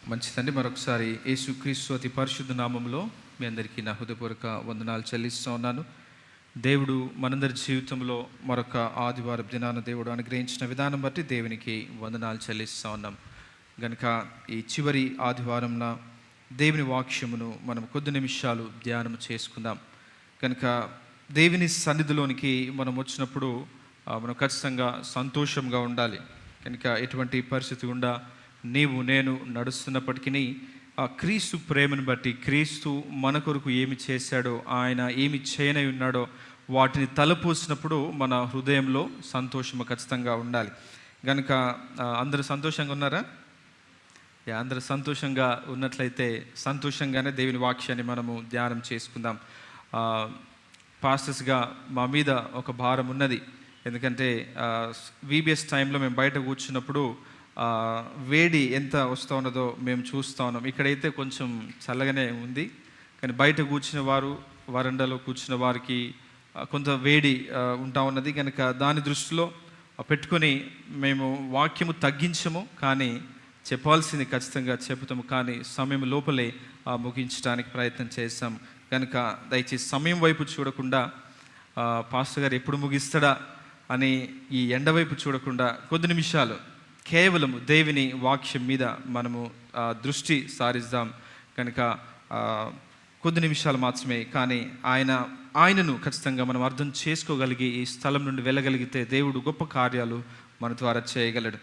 మంచిదండి. మరొకసారి యేసుక్రీస్తు అతి పరిశుద్ధ నామంలో మీ అందరికీ నా హృదయపూర్వక వందనాలు చెల్లిస్తూ ఉన్నాను. దేవుడు మనందరి జీవితంలో మరొక ఆదివారం దినాన దేవుడు అనుగ్రహించిన విధానం బట్టి దేవునికి వందనాలు చెల్లిస్తూ ఉన్నాం. కనుక ఈ చివరి ఆదివారంన దేవుని వాక్యమును మనం కొద్ది నిమిషాలు ధ్యానం చేసుకుందాం. కనుక దేవుని సన్నిధిలోనికి మనం వచ్చినప్పుడు మనం ఖచ్చితంగా సంతోషంగా ఉండాలి. కనుక ఎటువంటి పరిస్థితి గుండా నీవు నేను నడుస్తున్నప్పటికీ ఆ క్రీస్తు ప్రేమను బట్టి, క్రీస్తు మన కొరకు ఏమి చేశాడో, ఆయన ఏమి చేయనై ఉన్నాడో వాటిని తలపోసినప్పుడు మన హృదయంలో సంతోషము ఖచ్చితంగా ఉండాలి. కనుక అందరూ సంతోషంగా ఉన్నారా? అందరూ సంతోషంగా ఉన్నట్లయితే సంతోషంగానే దేవుని వాక్యాన్ని మనము ధ్యానం చేసుకుందాం. పాస్టర్స్గా మా మీద ఒక భారం ఉన్నది. ఎందుకంటే వీబీఎస్ టైంలో మేము బయట కూర్చున్నప్పుడు వేడి ఎంత వస్తూ ఉన్నదో మేము చూస్తూ ఉన్నాం. ఇక్కడైతే కొంచెం చల్లగానే ఉంది, కానీ బయట కూర్చున్న వారు, వరండాలో కూర్చున్న వారికి కొంత వేడి ఉంటా ఉన్నది. కనుక దాని దృష్టిలో పెట్టుకొని మేము వాక్యము తగ్గించము, కానీ చెప్పాల్సింది ఖచ్చితంగా చెబుతాము, కానీ సమయం లోపలే ముగించడానికి ప్రయత్నం చేస్తాం. కనుక దయచేసి సమయం వైపు చూడకుండా, పాస్టర్ గారు ఎప్పుడు ముగిస్తాడా అని ఈ ఎండ వైపు చూడకుండా కొద్ది నిమిషాలు కేవలం దేవుని వాక్యం మీద మనము దృష్టి సారిద్దాం. కనుక కొద్ది నిమిషాలు మాత్రమే, కానీ ఆయనను ఖచ్చితంగా మనం అర్థం చేసుకోగలిగి ఈ స్థలం నుండి వెళ్ళగలిగితే దేవుడు గొప్ప కార్యాలు మన ద్వారా చేయగలడు.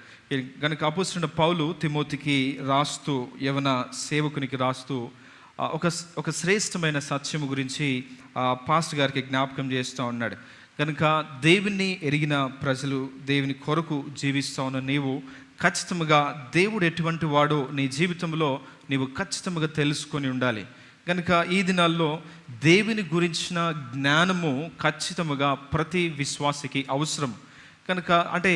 కనుక అపోస్తలుడైన పౌలు తిమోతికి రాస్తూ, యవన సేవకునికి రాస్తూ ఒక శ్రేష్టమైన సత్యము గురించి పాస్టర్ గారికి జ్ఞాపకం చేస్తూ ఉన్నాడు. కనుక దేవుణ్ణి ఎరిగిన ప్రజలు, దేవుని కొరకు జీవిస్తూ ఉన్న నీవు ఖచ్చితంగా దేవుడు ఎటువంటి వాడో నీ జీవితంలో నీవు ఖచ్చితంగా తెలుసుకొని ఉండాలి. కనుక ఈ దినాల్లో దేవుని గురించిన జ్ఞానము ఖచ్చితంగా ప్రతి విశ్వాసికి అవసరం. కనుక అంటే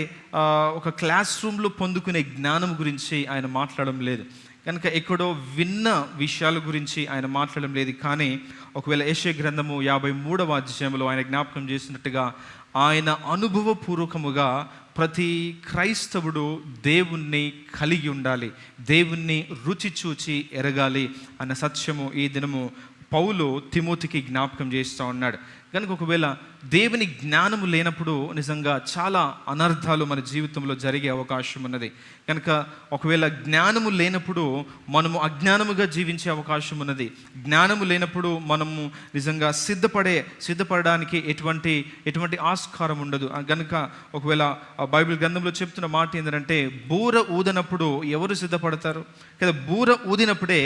ఒక క్లాస్ రూమ్లో పొందుకునే జ్ఞానం గురించి ఆయన మాట్లాడడం లేదు. కనుక ఎక్కడో విన్న విషయాల గురించి ఆయన మాట్లాడడం లేదు. కానీ ఒకవేళ యెషయా గ్రంథము 53వ అధ్యాయంలో ఆయన జ్ఞాపకం చేసినట్టుగా ఆయన అనుభవపూర్వకముగా ప్రతి క్రైస్తవుడు దేవుణ్ణి కలిగి ఉండాలి, దేవుణ్ణి రుచి చూచి ఎరగాలి అన్న సత్యము ఈ దినము పౌలు తిమోతికి జ్ఞాపకం చేస్తూ ఉన్నాడు. కనుక ఒకవేళ దేవుని జ్ఞానము లేనప్పుడు నిజంగా చాలా అనర్థాలు మన జీవితంలో జరిగే అవకాశం ఉన్నది. కనుక ఒకవేళ జ్ఞానము లేనప్పుడు మనము అజ్ఞానముగా జీవించే అవకాశం ఉన్నది. జ్ఞానము లేనప్పుడు మనము నిజంగా సిద్ధపడడానికి ఎటువంటి ఆస్కారం ఉండదు. కనుక ఒకవేళ బైబిల్ గ్రంథంలో చెప్తున్న మాట ఏంటంటే, బూర ఊదినప్పుడు ఎవరు సిద్ధపడతారు కదా? బూర ఊదినప్పుడే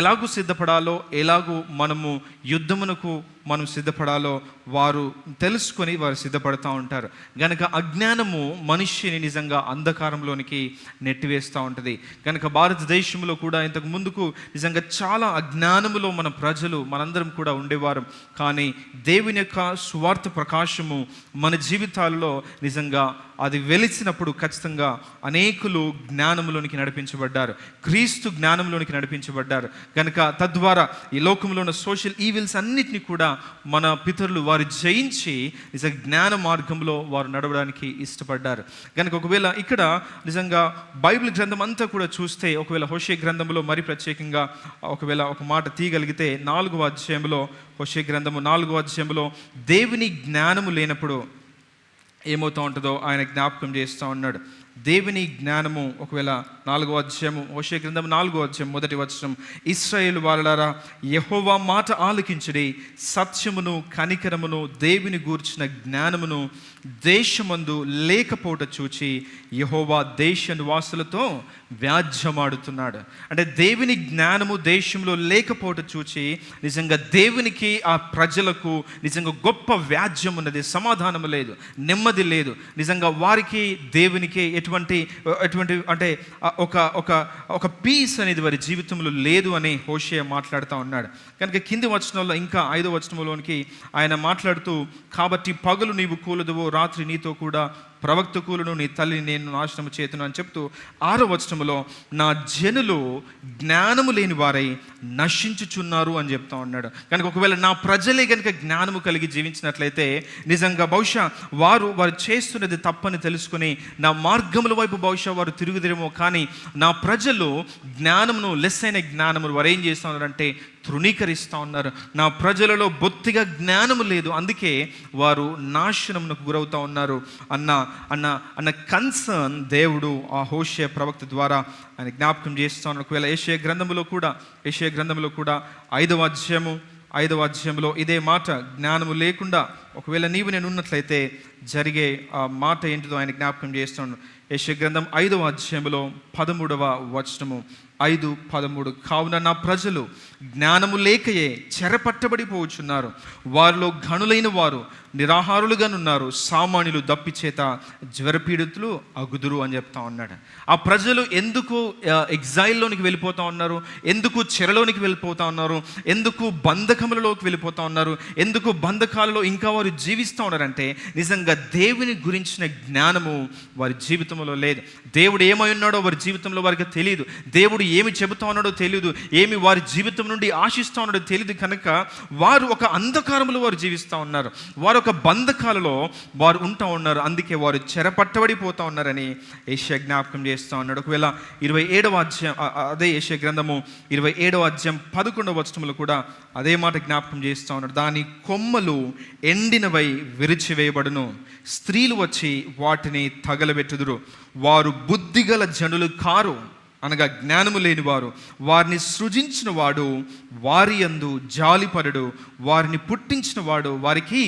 ఎలాగూ సిద్ధపడాలో, ఎలాగూ మనము యుద్ధమునకు మనం సిద్ధపడాలో వారు తెలుసుకొని వారు సిద్ధపడుతూ ఉంటారు. కనుక అజ్ఞానము మనిషిని నిజంగా అంధకారంలోనికి నెట్టివేస్తూ ఉంటుంది. కనుక భారతదేశంలో కూడా ఇంతకు ముందుకు నిజంగా చాలా అజ్ఞానములో మన ప్రజలు, మనందరం కూడా ఉండేవారు. కానీ దేవుని యొక్క సువార్త ప్రకాశము మన జీవితాల్లో నిజంగా అది వెలిసినప్పుడు ఖచ్చితంగా అనేకులు జ్ఞానంలోనికి నడిపించబడ్డారు, క్రీస్తు జ్ఞానంలోనికి నడిపించబడ్డారు. కనుక తద్వారా ఈ లోకంలో ఉన్న సోషల్ ఈవిల్స్ అన్నిటినీ కూడా మన పితరులు వారు జయించి నిజ జ్ఞాన మార్గంలో వారు నడవడానికి ఇష్టపడ్డారు. కనుక ఒకవేళ ఇక్కడ నిజంగా బైబిల్ గ్రంథం అంతా కూడా చూస్తే, ఒకవేళ హోషే గ్రంథంలో మరి ప్రత్యేకంగా ఒకవేళ ఒక మాట తీయగలిగితే 4వ అధ్యాయంలో, హోషే గ్రంథము 4వ అధ్యాయంలో దేవుని జ్ఞానము లేనప్పుడు ఏమవుతూ ఉంటుందో ఆయన జ్ఞాపకం చేస్తూ ఉన్నాడు. దేవుని జ్ఞానము ఒకవేళ 4వ అధ్యాయము, హోషే గ్రంథం 4వ అధ్యాయం 1వ వచనం, ఇశ్రాయేలు వారలారా యెహోవా మాట ఆలకించుడి, సత్యమును కనికరమును దేవుని గూర్చిన జ్ఞానమును దేశమందు లేకపోవట చూచి యెహోవా దేశ నివాసులతో వ్యాజ్యమాడుతున్నాడు. అంటే దేవుని జ్ఞానము దేశంలో లేకపోవట చూచి నిజంగా దేవునికి, ఆ ప్రజలకు నిజంగా గొప్ప వ్యాజ్యం ఉన్నది, సమాధానము లేదు, నెమ్మది లేదు. నిజంగా వారికి దేవునికి ఎటువంటి అంటే ఒక పీస్ అనేది వారి జీవితంలో లేదు అని హోషేయ మాట్లాడుతూ ఉన్నాడు. కనుక కింది వచనంలో ఇంకా 5వ వచనంలోనికి ఆయన మాట్లాడుతూ, కాబట్టి పగలు నీవు కూలదువో, రాత్రి నీతో కూడా ప్రవక్తకులను నీ తల్లిని నేను నాశనము చేతును అని చెప్తూ 6వ వచనములో నా జనులు జ్ఞానము లేని వారై నశించుచున్నారు అని చెప్తా ఉన్నాడు. కనుక ఒకవేళ నా ప్రజలే కనుక జ్ఞానము కలిగి జీవించినట్లయితే నిజంగా బహుశా వారు చేస్తున్నది తప్పని తెలుసుకుని నా మార్గముల వైపు బహుశా వారు తిరుగుదిరేమో. కానీ నా ప్రజలు జ్ఞానమును లెస్ అయిన జ్ఞానమును వారు ఏం చేస్తూ ఉన్నారంటే తృణీకరిస్తూ ఉన్నారు. నా ప్రజలలో బొత్తిగా జ్ఞానము లేదు, అందుకే వారు నాశనమునకు గురవుతూ ఉన్నారు అన్న కన్సర్న్ దేవుడు ఆ హోషేయ ప్రవక్త ద్వారా ఆయన జ్ఞాపకం చేస్తూ ఉన్నారు. ఒకవేళ యెషయా గ్రంథములో కూడా 5వ అధ్యాయంలో ఇదే మాట, జ్ఞానము లేకుండా ఒకవేళ నీవు నేను ఉన్నట్లయితే జరిగే ఆ మాట ఏంటిదో ఆయన జ్ఞాపకం చేస్తున్నాడు. యెషయా గ్రంథం 5వ అధ్యాయంలో 13వ వచనము 5:13 కావున నా ప్రజలు జ్ఞానము లేకయే చెరపట్టబడిపోవచ్చున్నారు, వారిలో ఘనులైన వారు నిరాహారులుగానున్నారు, సామాన్యులు దప్పి చేత జ్వరపీడితులు అగుదురు అని చెప్తా ఉన్నాడు. ఆ ప్రజలు ఎందుకు ఎగ్జైల్లోనికి వెళ్ళిపోతూ ఉన్నారు, ఎందుకు చెరలోనికి వెళ్ళిపోతూ ఉన్నారు, ఎందుకు బంధకములలోకి వెళ్ళిపోతూ ఉన్నారు, ఎందుకు బంధకాలలో ఇంకా వారు జీవిస్తూ ఉన్నారంటే నిజంగా దేవుని గురించిన జ్ఞానము వారి జీవితంలో లేదు. దేవుడు ఏమై ఉన్నాడో వారి జీవితంలో వారికి తెలియదు, దేవుడు ఏమి చెబుతా ఉన్నాడో తెలియదు, ఏమి వారి జీవితం నుండి ఆశిస్తూ ఉన్నాడో తెలియదు. కనుక వారు ఒక అంధకారంలో వారు జీవిస్తూ ఉన్నారు, వారు ఒక బంధకాలలో వారు ఉంటూ ఉన్నారు. అందుకే వారు చెరపట్టబడిపోతూ ఉన్నారని యెషయా జ్ఞాపకం చేస్తూ ఉన్నాడు. ఒకవేళ 27వ అధ్యాయం అదే యెషయా గ్రంథము 27వ అధ్యాయం 11వ వచనములో కూడా అదే మాట జ్ఞాపకం చేస్తూ ఉన్నాడు. దాని కొమ్మలు ఎండినవై విరిచివేయబడును, స్త్రీలు వచ్చి వాటిని తగలబెట్టుదురు, వారు బుద్ధిగల జనులు కారు, అనగా జ్ఞానము లేనివారు. వారిని సృజించిన వాడు వారి యందు జాలిపడడు, వారిని పుట్టించిన వాడు వారికి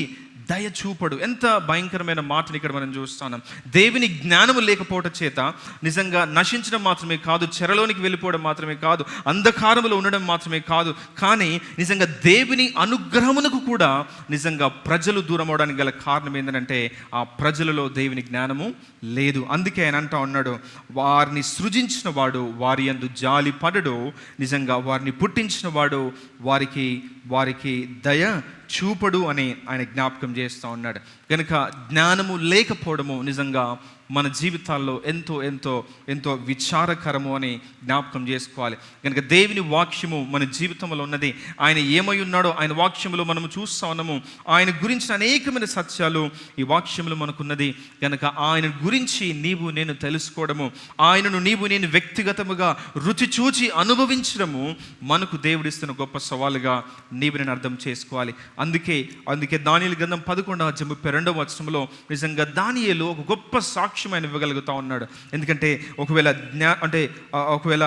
దయ చూపడు. ఎంత భయంకరమైన మాటని ఇక్కడ మనం చూస్తున్నాం. దేవుని జ్ఞానము లేకపోవడం చేత నిజంగా నశించడం మాత్రమే కాదు, చెరలోనికి వెళ్ళిపోవడం మాత్రమే కాదు, అంధకారములో ఉండడం మాత్రమే కాదు, కానీ నిజంగా దేవుని అనుగ్రహమునకు కూడా నిజంగా ప్రజలు దూరం అవడానికి గల కారణం ఏంటంటే ఆ ప్రజలలో దేవుని జ్ఞానము లేదు. అందుకే ఆయన అంటా ఉన్నాడు, వారిని సృజించిన వాడు వారి యందు జాలి పడడు, నిజంగా వారిని పుట్టించిన వాడు వారికి దయ చూపడు అని ఆయన జ్ఞాపకం చేస్తూ ఉన్నాడు. కనుక జ్ఞానము లేకపోవడము నిజంగా మన జీవితాల్లో ఎంతో ఎంతో ఎంతో విచారకరము అని జ్ఞాపకం చేసుకోవాలి. కనుక దేవుని వాక్యము మన జీవితంలో ఉన్నది. ఆయన ఏమై ఉన్నాడో ఆయన వాక్యములో మనము చూస్తూ ఉన్నాము. ఆయన గురించిన అనేకమైన సత్యాలు ఈ వాక్యములో మనకున్నది. కనుక ఆయన గురించి నీవు నేను తెలుసుకోవడము, ఆయనను నీవు నేను వ్యక్తిగతముగా రుచి చూచి అనుభవించడము మనకు దేవుడిస్తున్న గొప్ప సవాలుగా నీవు నేను అర్థం చేసుకోవాలి. అందుకే దానియేలు గ్రంథం 11:32 వచనంలో నిజంగా దానియేలు ఒక గొప్ప సాక్ష్యం ఆయన ఇవ్వగలుగుతా ఉన్నాడు. ఎందుకంటే ఒకవేళ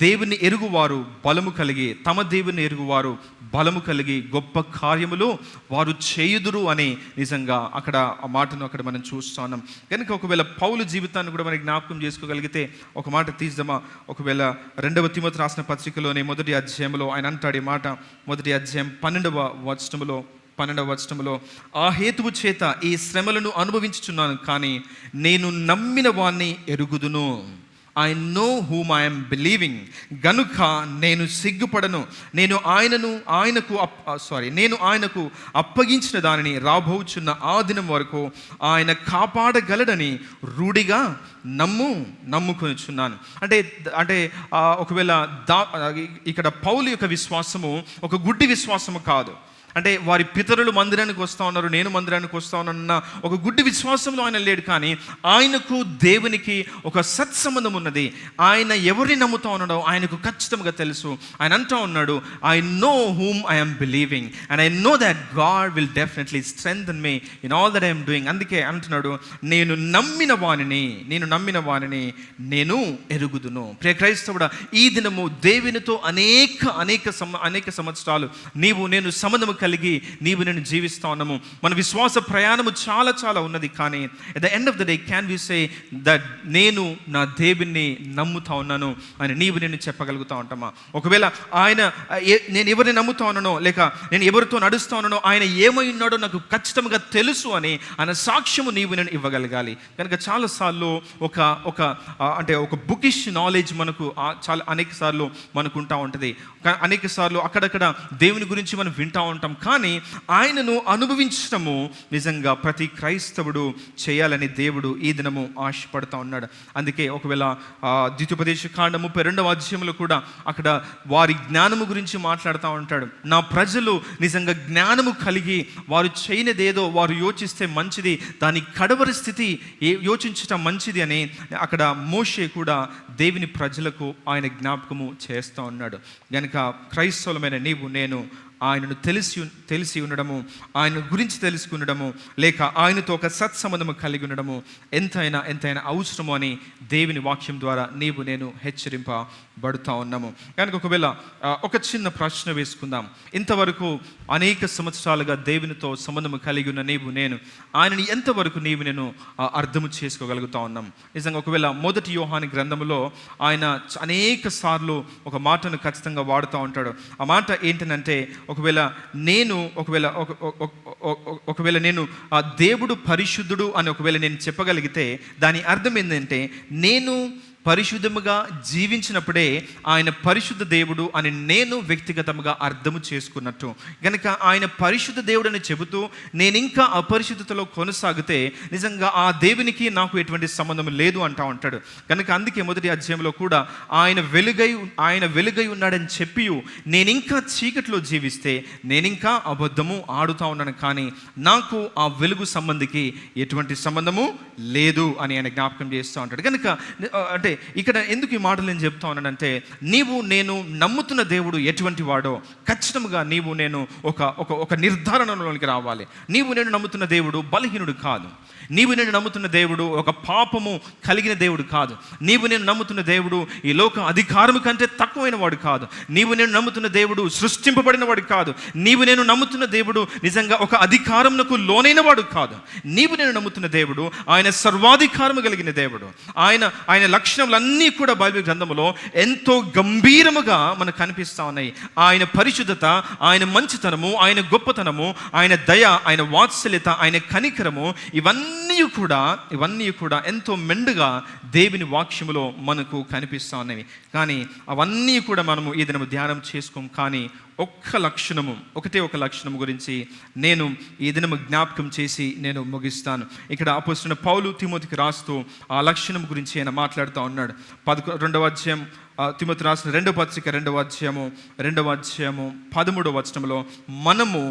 దేవుని ఎరుగువారు బలము కలిగి, తమ దేవుని ఎరుగువారు బలము కలిగి గొప్ప కార్యములు వారు చేయుదురు అని నిజంగా అక్కడ ఆ మాటను అక్కడ మనం చూస్తున్నాం. కనుక ఒకవేళ పౌలు జీవితాన్ని కూడా మనం జ్ఞాపకం చేసుకోగలిగితే ఒక మాట తీద్దామా. ఒకవేళ 2వ తిమోతి రాసిన పత్రికలోనే 1వ అధ్యాయంలో ఆయన అంటాడు ఈ మాట. 1వ అధ్యాయం 12వ వచనములో ఆ హేతువు చేత ఈ శ్రమలను అనుభవించుచున్నాను, కానీ నేను నమ్మిన వాణ్ణి ఎరుగుదును. I know whom I am believing, గనుక నేను సిగ్గుపడను. నేను ఆయనకు అప్పగించిన దానిని రాబోచున్న ఆ దినం వరకు ఆయన కాపాడగలడని రూఢిగా నమ్ముకొనిచున్నాను. అంటే ఒకవేళ ఇక్కడ పౌలు యొక్క విశ్వాసము ఒక గుడ్డి విశ్వాసము కాదు. అంటే వారి పితరులు మందిరానికి వస్తూ ఉన్నారు, నేను మందిరానికి వస్తూ ఉన్నానన్న ఒక గుడ్డి విశ్వాసంలో ఆయన లేడు. కానీ ఆయనకు దేవునికి ఒక సత్సంబంధం ఉన్నది. ఆయన ఎవరిని నమ్ముతా ఉన్నాడో ఆయనకు ఖచ్చితంగా తెలుసు. ఆయన అంటూ ఉన్నాడు, I know whom I am believing and I know that God will definitely strengthen me in all that I'm doing. అందుకే అంటున్నాడు, నేను నమ్మిన వానిని నేను ఎరుగుదును. ప్రియ క్రైస్తవుడా, ఈ దినము దేవునితో అనేక సంవత్సరాలు నీవు నేను సంబంధము కలిగి నీవు నేను జీవిస్తా ఉన్నాము. మన విశ్వాస ప్రయాణము చాలా చాలా ఉన్నది. కానీ at the end of the day can we say that నేను నా దేవుణ్ణి నమ్ముతా ఉన్నాను అని నీవు నేను చెప్పగలుగుతా ఉంటామా? ఒకవేళ నేను ఎవరిని నమ్ముతా ఉన్నానో, లేక నేను ఎవరితో నడుస్తా ఉన్నానో, ఆయన ఏమై ఉన్నాడో నాకు ఖచ్చితంగా తెలుసు అని ఆయన సాక్ష్యము నీవు నేను ఇవ్వగలగాలి. కనుక చాలాసార్లు ఒక బుకిష్ నాలెడ్జ్ మనకు అనేక సార్లు మనకు ఉంటా ఉంటుంది. అనేక సార్లు అక్కడక్కడ దేవుని గురించి మనం వింటూ ఉంటాము, ఉంటాం, కానీ ఆయనను అనుభవించడము నిజంగా ప్రతి క్రైస్తవుడు చేయాలని దేవుడు ఈ దినము ఆశపడుతూ ఉన్నాడు. అందుకే ఒకవేళ ద్వితీయోపదేశ కాండం 32వ అధ్యాయంలో కూడా అక్కడ వారి జ్ఞానము గురించి మాట్లాడుతూ ఉంటాడు. నా ప్రజలు నిజంగా జ్ఞానము కలిగి వారు చేయనిదేదో వారు యోచిస్తే మంచిది, దాని కడవరి స్థితి యోచించటం మంచిది అని అక్కడ మోషే కూడా దేవుని ప్రజలకు ఆయన జ్ఞాపకము చేస్తూ ఉన్నాడు. కనుక క్రైస్తవులమైన నీవు నేను ఆయనను తెలిసి ఉండడము, ఆయన గురించి తెలుసుకునడము, లేక ఆయనతో ఒక సత్సంబంధము కలిగి ఉండడము ఎంతైనా అవసరము అని దేవుని వాక్యం ద్వారా నీవు నేను హెచ్చరింపబడుతూ ఉన్నాము. కనుక ఒకవేళ ఒక చిన్న ప్రశ్న వేసుకుందాం. ఇంతవరకు అనేక సంవత్సరాలుగా దేవునితో సంబంధము కలిగి ఉన్న నీవు నేను ఆయనని ఎంతవరకు నీవు నేను అర్థము చేసుకోగలుగుతా ఉన్నాం? నిజంగా ఒకవేళ 1 యోహాను గ్రంథములో ఆయన అనేక సార్లు ఒక మాటను ఖచ్చితంగా వాడుతూ ఉంటాడు. ఆ మాట ఏంటంటే, ఒకవేళ నేను దేవుడు పరిశుద్ధుడు అని ఒకవేళ నేను చెప్పగలిగితే దాని అర్థం ఏంటంటే, నేను పరిశుద్ధముగా జీవించినప్పుడే ఆయన పరిశుద్ధ దేవుడు అని నేను వ్యక్తిగతంగా అర్థము చేసుకున్నట్టు. కనుక ఆయన పరిశుద్ధ దేవుడు అని చెబుతూ నేను ఇంకా అపరిశుద్ధతలో కొనసాగితే నిజంగా ఆ దేవునికి నాకు ఎటువంటి సంబంధం లేదు అంటూ ఉంటాడు. కనుక అందుకే 1వ అధ్యాయంలో కూడా ఆయన వెలుగై ఉన్నాడని చెప్పి నేను ఇంకా చీకట్లో జీవిస్తే నేను ఇంకా అబద్ధము ఆడుతూ ఉన్నాను, కానీ నాకు ఆ వెలుగు సంబంధికి ఎటువంటి సంబంధము లేదు అని ఆయన జ్ఞాపకం చేస్తూ ఉంటాడు. కనుక అంటే ఇక్కడ ఎందుకు ఈ మాటలు నేను చెప్తా ఉన్నానంటే, నీవు నేను నమ్ముతున్న దేవుడు ఎటువంటి వాడో ఖచ్చితంగా నీవు నేను ఒక నిర్ధారణలోనికి రావాలి. నీవు నేను నమ్ముతున్న దేవుడు బలహీనుడు కాదు. నీవు నేను నమ్ముతున్న దేవుడు ఒక పాపము కలిగిన దేవుడు కాదు. నీవు నేను నమ్ముతున్న దేవుడు ఈ లోక అధికారము కంటే తక్కువైన వాడు కాదు. నీవు నేను నమ్ముతున్న దేవుడు సృష్టింపబడిన వాడు కాదు. నీవు నేను నమ్ముతున్న దేవుడు నిజంగా ఒక అధికారమునకు లోనైన వాడు కాదు. నీవు నేను నమ్ముతున్న దేవుడు ఆయన సర్వాధికారము కలిగిన దేవుడు. ఆయన లక్షణములన్నీ కూడా బైబిల్ గ్రంథములో ఎంతో గంభీరముగా మనకు కనిపిస్తూ ఉన్నాయి. ఆయన పరిశుద్ధత, ఆయన మంచితనము, ఆయన గొప్పతనము, ఆయన దయ, ఆయన వాత్సల్యత, ఆయన కనికరము, ఇవన్నీ కూడా ఎంతో మెండుగా దేవుని వాక్యములో మనకు కనిపిస్తూ ఉన్నవి. కానీ అవన్నీ కూడా మనము ఈ దినము ధ్యానం చేసుకోం. కానీ ఒకటే ఒక లక్షణము గురించి నేను ఈ దినము జ్ఞాపకం చేసి నేను ముగిస్తాను. ఇక్కడ అపోస్తలుడైన పౌలు తిమోతికి రాస్తూ ఆ లక్షణం గురించి ఆయన మాట్లాడుతూ ఉన్నాడు. 2వ అధ్యాయం తిమోతి రాసిన 2వ పత్రిక 2వ అధ్యాయము 13వ వచనంలో, మనము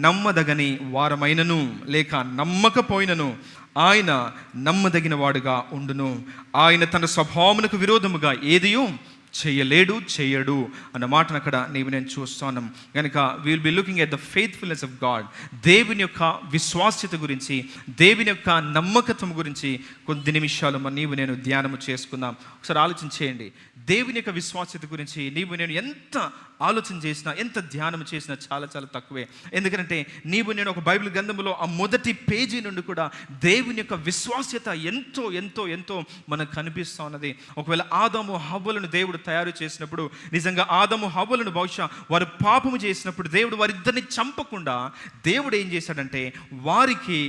నమ్మదగని వారమైనను లేక నమ్మకపోయినను ఆయన నమ్మదగిన వాడుగా ఉండును. ఆయన తన స్వభావమునకు విరోధముగా ఏదియూ చేయడు అన్న మాటను అక్కడ నేను చూస్తున్నాం. కనుక will be looking at the faithfulness of God. దేవుని యొక్క విశ్వాస్యత గురించి, దేవుని యొక్క నమ్మకత్వం గురించి కొద్ది నిమిషాలు నేను ధ్యానము చేసుకుందాం. ఒకసారి ఆలోచించేయండి. దేవుని యొక్క విశ్వాస్యత గురించి నేను ఎంత ఆలోచన చేసినా, ఎంత ధ్యానం చేసినా చాలా చాలా తక్కువే. ఎందుకంటే నేను ఒక బైబిల్ గ్రంథంలో ఆ మొదటి పేజీ నుండి కూడా దేవుని యొక్క విశ్వాస్యత ఎంతో ఎంతో ఎంతో మనకు కనిపిస్తూ ఉన్నది. ఒకవేళ ఆదాము హవ్వలను దేవుడు తయారు చేసినప్పుడు, నిజంగా ఆదాము హవ్వలను బహుశా వారు పాపము చేసినప్పుడు దేవుడు వారిద్దరిని చంపకుండా దేవుడు ఏం చేశాడంటే వారికి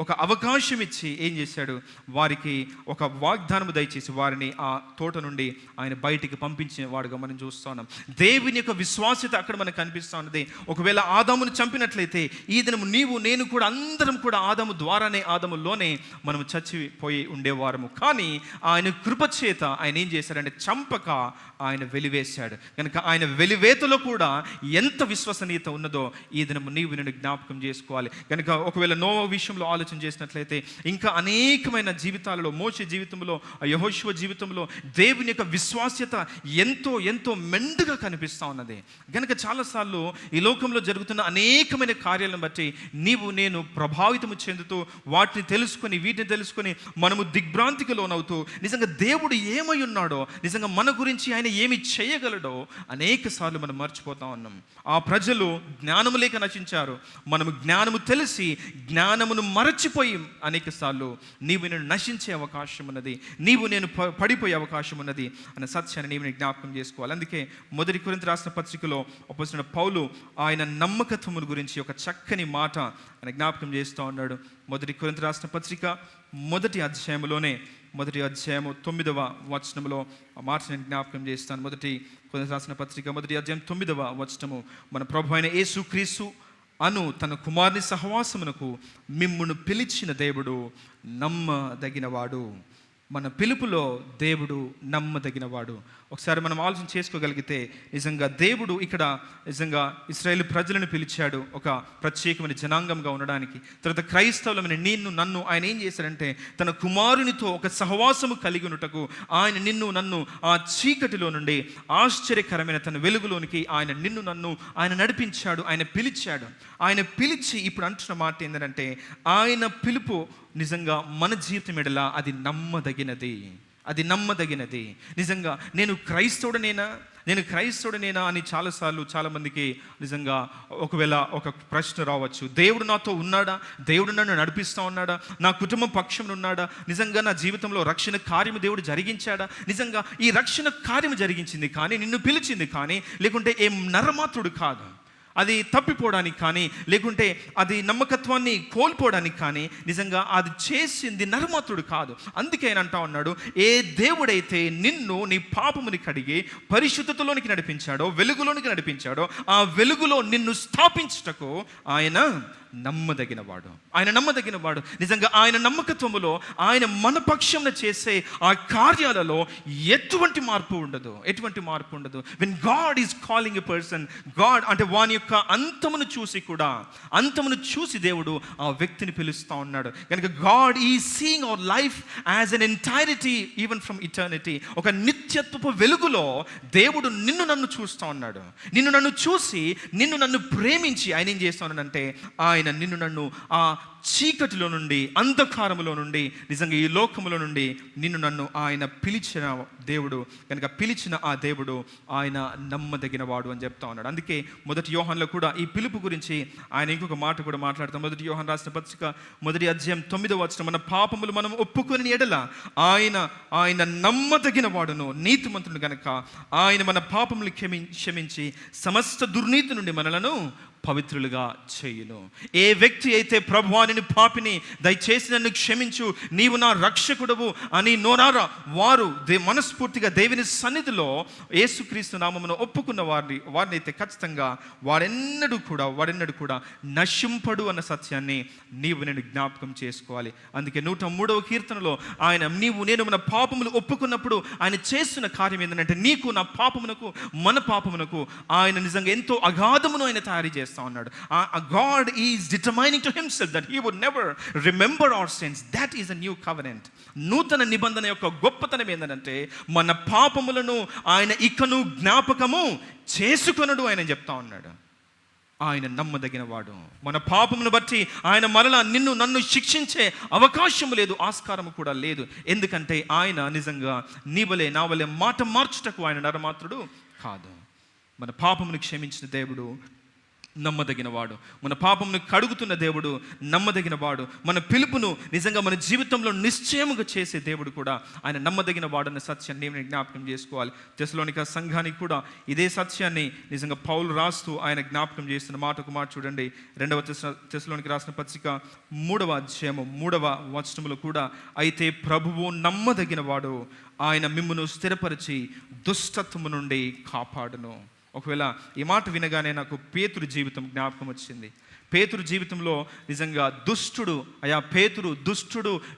ఒక అవకాశం ఇచ్చి ఏం చేశాడు, వారికి ఒక వాగ్దానము దయచేసి వారిని ఆ తోట నుండి ఆయన బయటికి పంపించిన వాడుగా మనం చూస్తున్నాం. దేవుని యొక్క విశ్వాస్యత అక్కడ మనకు కనిపిస్తూ ఉన్నది. ఒకవేళ ఆదామును చంపినట్లయితే ఈ దినము నీవు నేను కూడా అందరం కూడా ఆదాము ద్వారానే, ఆదాములోనే మనం చచ్చిపోయి ఉండేవారము. కానీ ఆయన కృపచేత ఆయన ఏం చేశాడంటే చంపక ఆయన వెలివేశాడు. కనుక ఆయన వెలివేతలో కూడా ఎంత విశ్వసనీయత ఉన్నదో ఈ దినము నీవు నేను జ్ఞాపకం చేసుకోవాలి. కనుక ఒకవేళ నోవా విషయంలో ఆలోచన చేసినట్లయితే ఇంకా అనేకమైన జీవితాలలో, మోషే జీవితంలో, యెహోషువ జీవితంలో దేవుని యొక్క విశ్వాస్యత ఎంతో ఎంతో మెండుగా కనిపిస్తూ ఉన్నది. కనుక చాలాసార్లు ఈ లోకంలో జరుగుతున్న అనేకమైన కార్యాలను బట్టి నీవు నేను ప్రభావితము చెందుతూ వీటిని తెలుసుకొని మనము దిగ్భ్రాంతికి లోనవుతూ నిజంగా దేవుడు ఏమై ఉన్నాడో, నిజంగా మన గురించి ఆయన ఏమి చేయగలడో అనేక సార్లు మనం మర్చిపోతా ఉన్నాం. ఆ ప్రజలు జ్ఞానము లేక నశించారు. మనము జ్ఞానము తెలిసి జ్ఞానమును మరచిపోయి అనేక సార్లు నీవు నేను నశించే అవకాశం ఉన్నది, నీవు నేను పడిపోయే అవకాశం ఉన్నది అనే సత్యాన్ని నీవు నేను జ్ఞాపకం చేసుకోవాలి. అందుకే 1 కొరింథీ రాసిన పత్రికలో అపోస్తలుడైన పౌలు ఆయన నమ్మకత్వముల గురించి ఒక చక్కని మాట ఆయన జ్ఞాపకం చేస్తూ ఉన్నాడు. 1 కొరింథీ రాసిన పత్రిక 1వ అధ్యాయంలోనే మొదటి అధ్యాయము 9వ వచనంలో ఆ మాట నేను జ్ఞాపకం చేస్తాను. మొదటి కొరింథీయులకు రాసిన పత్రిక మొదటి అధ్యాయం 9వ వచనము, మన ప్రభు అయిన యేసుక్రీస్తు అను తన కుమారుని సహవాసమునకు మిమ్మును పిలిచిన దేవుడు నమ్మదగినవాడు. మన పిలుపులో దేవుడు నమ్మదగినవాడు. ఒకసారి మనం ఆలోచన చేసుకోగలిగితే నిజంగా దేవుడు ఇక్కడ నిజంగా ఇశ్రాయేలు ప్రజలను పిలిచాడు ఒక ప్రత్యేకమైన జనాంగంగా ఉండడానికి. తర్వాత క్రైస్తవులమైన నిన్ను నన్ను ఆయన ఏం చేశాడంటే తన కుమారునితో ఒక సహవాసము కలిగి ఉన్నటకు ఆయన నిన్ను నన్ను ఆ చీకటిలో నుండి ఆశ్చర్యకరమైన తన వెలుగులోనికి ఆయన నిన్ను నన్ను ఆయన నడిపించాడు, ఆయన పిలిచాడు. ఆయన పిలిచి ఇప్పుడు అంటున్న మాట ఏంటంటే ఆయన పిలుపు నిజంగా మన జీవితం ఎడల అది నమ్మదగినది, అది నమ్మదగినది. నిజంగా నేను క్రైస్తవుడనేనా అని చాలాసార్లు చాలామందికి నిజంగా ఒకవేళ ఒక ప్రశ్న రావచ్చు. దేవుడు నాతో ఉన్నాడా? దేవుడు నన్ను నడిపిస్తూ ఉన్నాడా? నా కుటుంబం పక్షం ఉన్నాడా? నిజంగా నా జీవితంలో రక్షణ కార్యము దేవుడు జరిగించాడా? నిజంగా ఈ రక్షణ కార్యము జరిగించింది కానీ నిన్ను పిలిచింది కానీ లేకుంటే ఏం నరమాత్రుడు కాదు, అది తప్పిపోవడానికి కానీ లేకుంటే అది నమ్మకత్వాన్ని కోల్పోవడానికి కానీ నిజంగా అది చేసింది నరమాత్రుడు కాదు. అందుకే ఆయన అంటా ఉన్నాడు, ఏ దేవుడైతే నిన్ను నీ పాపముని కడిగి పరిశుద్ధతలోనికి నడిపించాడో, వెలుగులోనికి నడిపించాడో, ఆ వెలుగులో నిన్ను స్థాపించుటకు ఆయన నమ్మదగినవాడు. ఆయన నమ్మదగినవాడు. నిజంగా ఆయన నమ్మకత్వములో ఆయన మన పక్షంలో చేసే ఆ కార్యాలలో ఎటువంటి మార్పు ఉండదు. When God is calling a person, God అంటే వాని యొక్క అంతమును చూసి దేవుడు ఆ వ్యక్తిని పిలుస్తూ ఉన్నాడు. కనుక God is seeing our life as N entirety even from eternity. ఒక నిత్యత్వపు వెలుగులో దేవుడు నిన్ను నన్ను చూస్తూ ఉన్నాడు. నిన్ను నన్ను చూసి నిన్ను నన్ను ప్రేమించి ఆయన ఏం చేస్తూ ఉన్నాడంటే ఆయన నిన్ను నన్ను ఆ చీకటిలో నుండి, అంధకారములో నుండి, నిజంగా ఈ లోకములో నుండి నిన్ను నన్ను ఆయన పిలిచిన దేవుడు. కనుక పిలిచిన ఆ దేవుడు ఆయన నమ్మదగిన వాడు అని చెప్తా ఉన్నాడు. అందుకే మొదటి యోహానులో కూడా ఈ పిలుపు గురించి ఆయన ఇంకొక మాట కూడా మాట్లాడతాం. మొదటి యోహాను రాసిన పత్రిక మొదటి అధ్యాయం 9వ వచనం, మన పాపములు మనం ఒప్పుకొని ఎడల ఆయన నమ్మదగిన వాడును నీతిమంతుడు గనక ఆయన మన పాపములు క్షమించి సమస్త దుర్నీతి నుండి మనలను పవిత్రులుగా చేయును. ఏ వ్యక్తి అయితే ప్రభువా నేను పాపిని, దయచేసి నన్ను క్షమించు, నీవు నా రక్షకుడవు అని నోరారా వారు మనస్ఫూర్తిగా దేవుని సన్నిధిలో యేసుక్రీస్తు నామమును ఒప్పుకున్న వారిని అయితే ఖచ్చితంగా వాడెన్నడూ కూడా నశింపడు అన్న సత్యాన్ని నేను జ్ఞాపకం చేసుకోవాలి. అందుకే 103వ కీర్తనలో ఆయన నేను మన పాపములు ఒప్పుకున్నప్పుడు ఆయన చేస్తున్న కార్యం ఏంటంటే నీకు నా పాపమునకు మన పాపమునకు ఆయన నిజంగా ఎంతో అగాధమును ఆయన తయారు చేస్తాడు. God is determining to himself that he would never remember our sins. That is a new covenant. నూతన నిబంధన యొక్క గొప్పతనం ఏంటంటే మన పాపములను ఆయన ఇకను జ్ఞాపకము చేసుకొనడు ఆయన చెప్తా ఉన్నాడు. ఆయన నమ్మదగిన వాడు. మన పాపమును బట్టి ఆయన మరలా నన్ను శిక్షించే అవకాశం లేదు, ఆస్కారము కూడా లేదు. ఎందుకంటే ఆయన నిజంగా నీవలే నా వలే మాట మార్చుటకు ఆయన నరమాత్రుడు కాదు. మన పాపమును క్షమించిన దేవుడు నమ్మదగిన వాడు. మన పాపమును కడుగుతున్న దేవుడు నమ్మదగిన వాడు. మన పిలుపును నిజంగా మన జీవితంలో నిశ్చయముగా చేసే దేవుడు కూడా ఆయన నమ్మదగిన వాడు అన్న సత్యాన్ని నేను జ్ఞాపకం చేసుకోవాలి. తెస్సలోనిక సంఘానికి కూడా ఇదే సత్యాన్ని నిజంగా పౌలు రాస్తూ ఆయన జ్ఞాపకం చేస్తున్న మాటకు మాట చూడండి. 2వ తెస్సలోనిక రాసిన పత్రిక 3వ అధ్యాయము 3వ వచనములో కూడా, అయితే ప్రభువు నమ్మదగిన వాడు, ఆయన మిమ్మును స్థిరపరిచి దుష్టత్వము నుండి కాపాడును. ఒకవేళ ఈ మాట వినగానే నాకు పేతురు జీవితం జ్ఞాపకం వచ్చింది. పేతురు జీవితంలో నిజంగా దుష్టుడు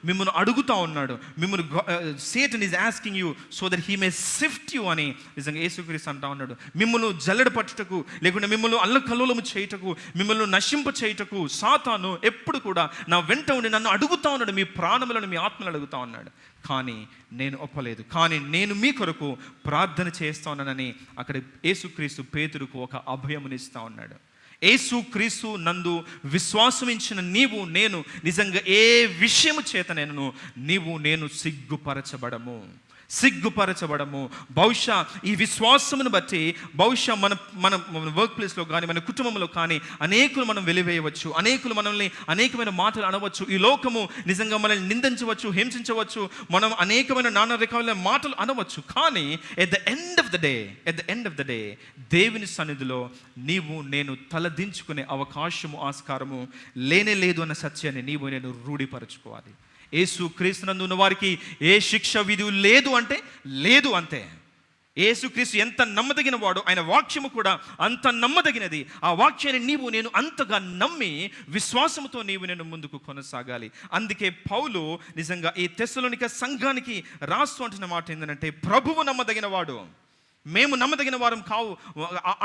మిమ్మల్ని అడుగుతూ ఉన్నాడు. Satan is asking you so that he may sift you అని నిజంగా యేసుక్రీస్తు అంటా ఉన్నాడు. మిమ్మల్ని జల్లెడ పట్టుటకు లేకుంటే మిమ్మల్ని అల్లకల్లోలము చేయుటకు, మిమ్మల్ని నశింప చేయుటకు సాతాను ఎప్పుడు కూడా నా వెంట ఉండి నన్ను అడుగుతా ఉన్నాడు, మీ ప్రాణములను మీ ఆత్మలను అడుగుతా ఉన్నాడు. కానీ నేను ఒప్పలేదు. కానీ నేను మీ కొరకు ప్రార్థన చేస్తా ఉన్నానని అక్కడ యేసుక్రీస్తు పేతురుకు ఒక అభయమునిస్తా ఉన్నాడు. యేసుక్రీస్తు నందు విశ్వాసమించిన నీవు నేను నిజంగా ఏ విషయము చేత నేను సిగ్గుపరచబడము. బహుశా ఈ విశ్వాసమును బట్టి బహుశా మన వర్క్ ప్లేస్లో కానీ మన కుటుంబంలో కానీ అనేకులు మనం వెలివేయవచ్చు, అనేకులు మనల్ని అనేకమైన మాటలు అనవచ్చు, ఈ లోకము నిజంగా మనల్ని నిందించవచ్చు, హింసించవచ్చు, మనం అనేకమైన నానా రకాల మాటలు అనవచ్చు. కానీ at the end of the day దేవుని సన్నిధిలో నేను తలదించుకునే అవకాశము ఆస్కారము లేనే లేదు అన్న సత్యాన్ని నేను రూఢిపరచుకోవాలి. యేసు క్రీస్తునందు ఉన్న వారికి ఏ శిక్ష విధి లేదు అంటే లేదు, అంతే. యేసుక్రీస్తు ఎంత నమ్మదగిన వాడు, ఆయన వాక్యము కూడా అంత నమ్మదగినది. ఆ వాక్యాన్ని నీవు నేను అంతగా నమ్మి విశ్వాసముతో నీవు నేను ముందుకు కొనసాగాలి. అందుకే పౌలు నిజంగా ఈ తెస్సలోనిక సంఘానికి రాస్తూ అంటున్న మాట ఏంటంటే, ప్రభువు నమ్మదగిన వాడు, మేము నమ్మదగిన వారం కావు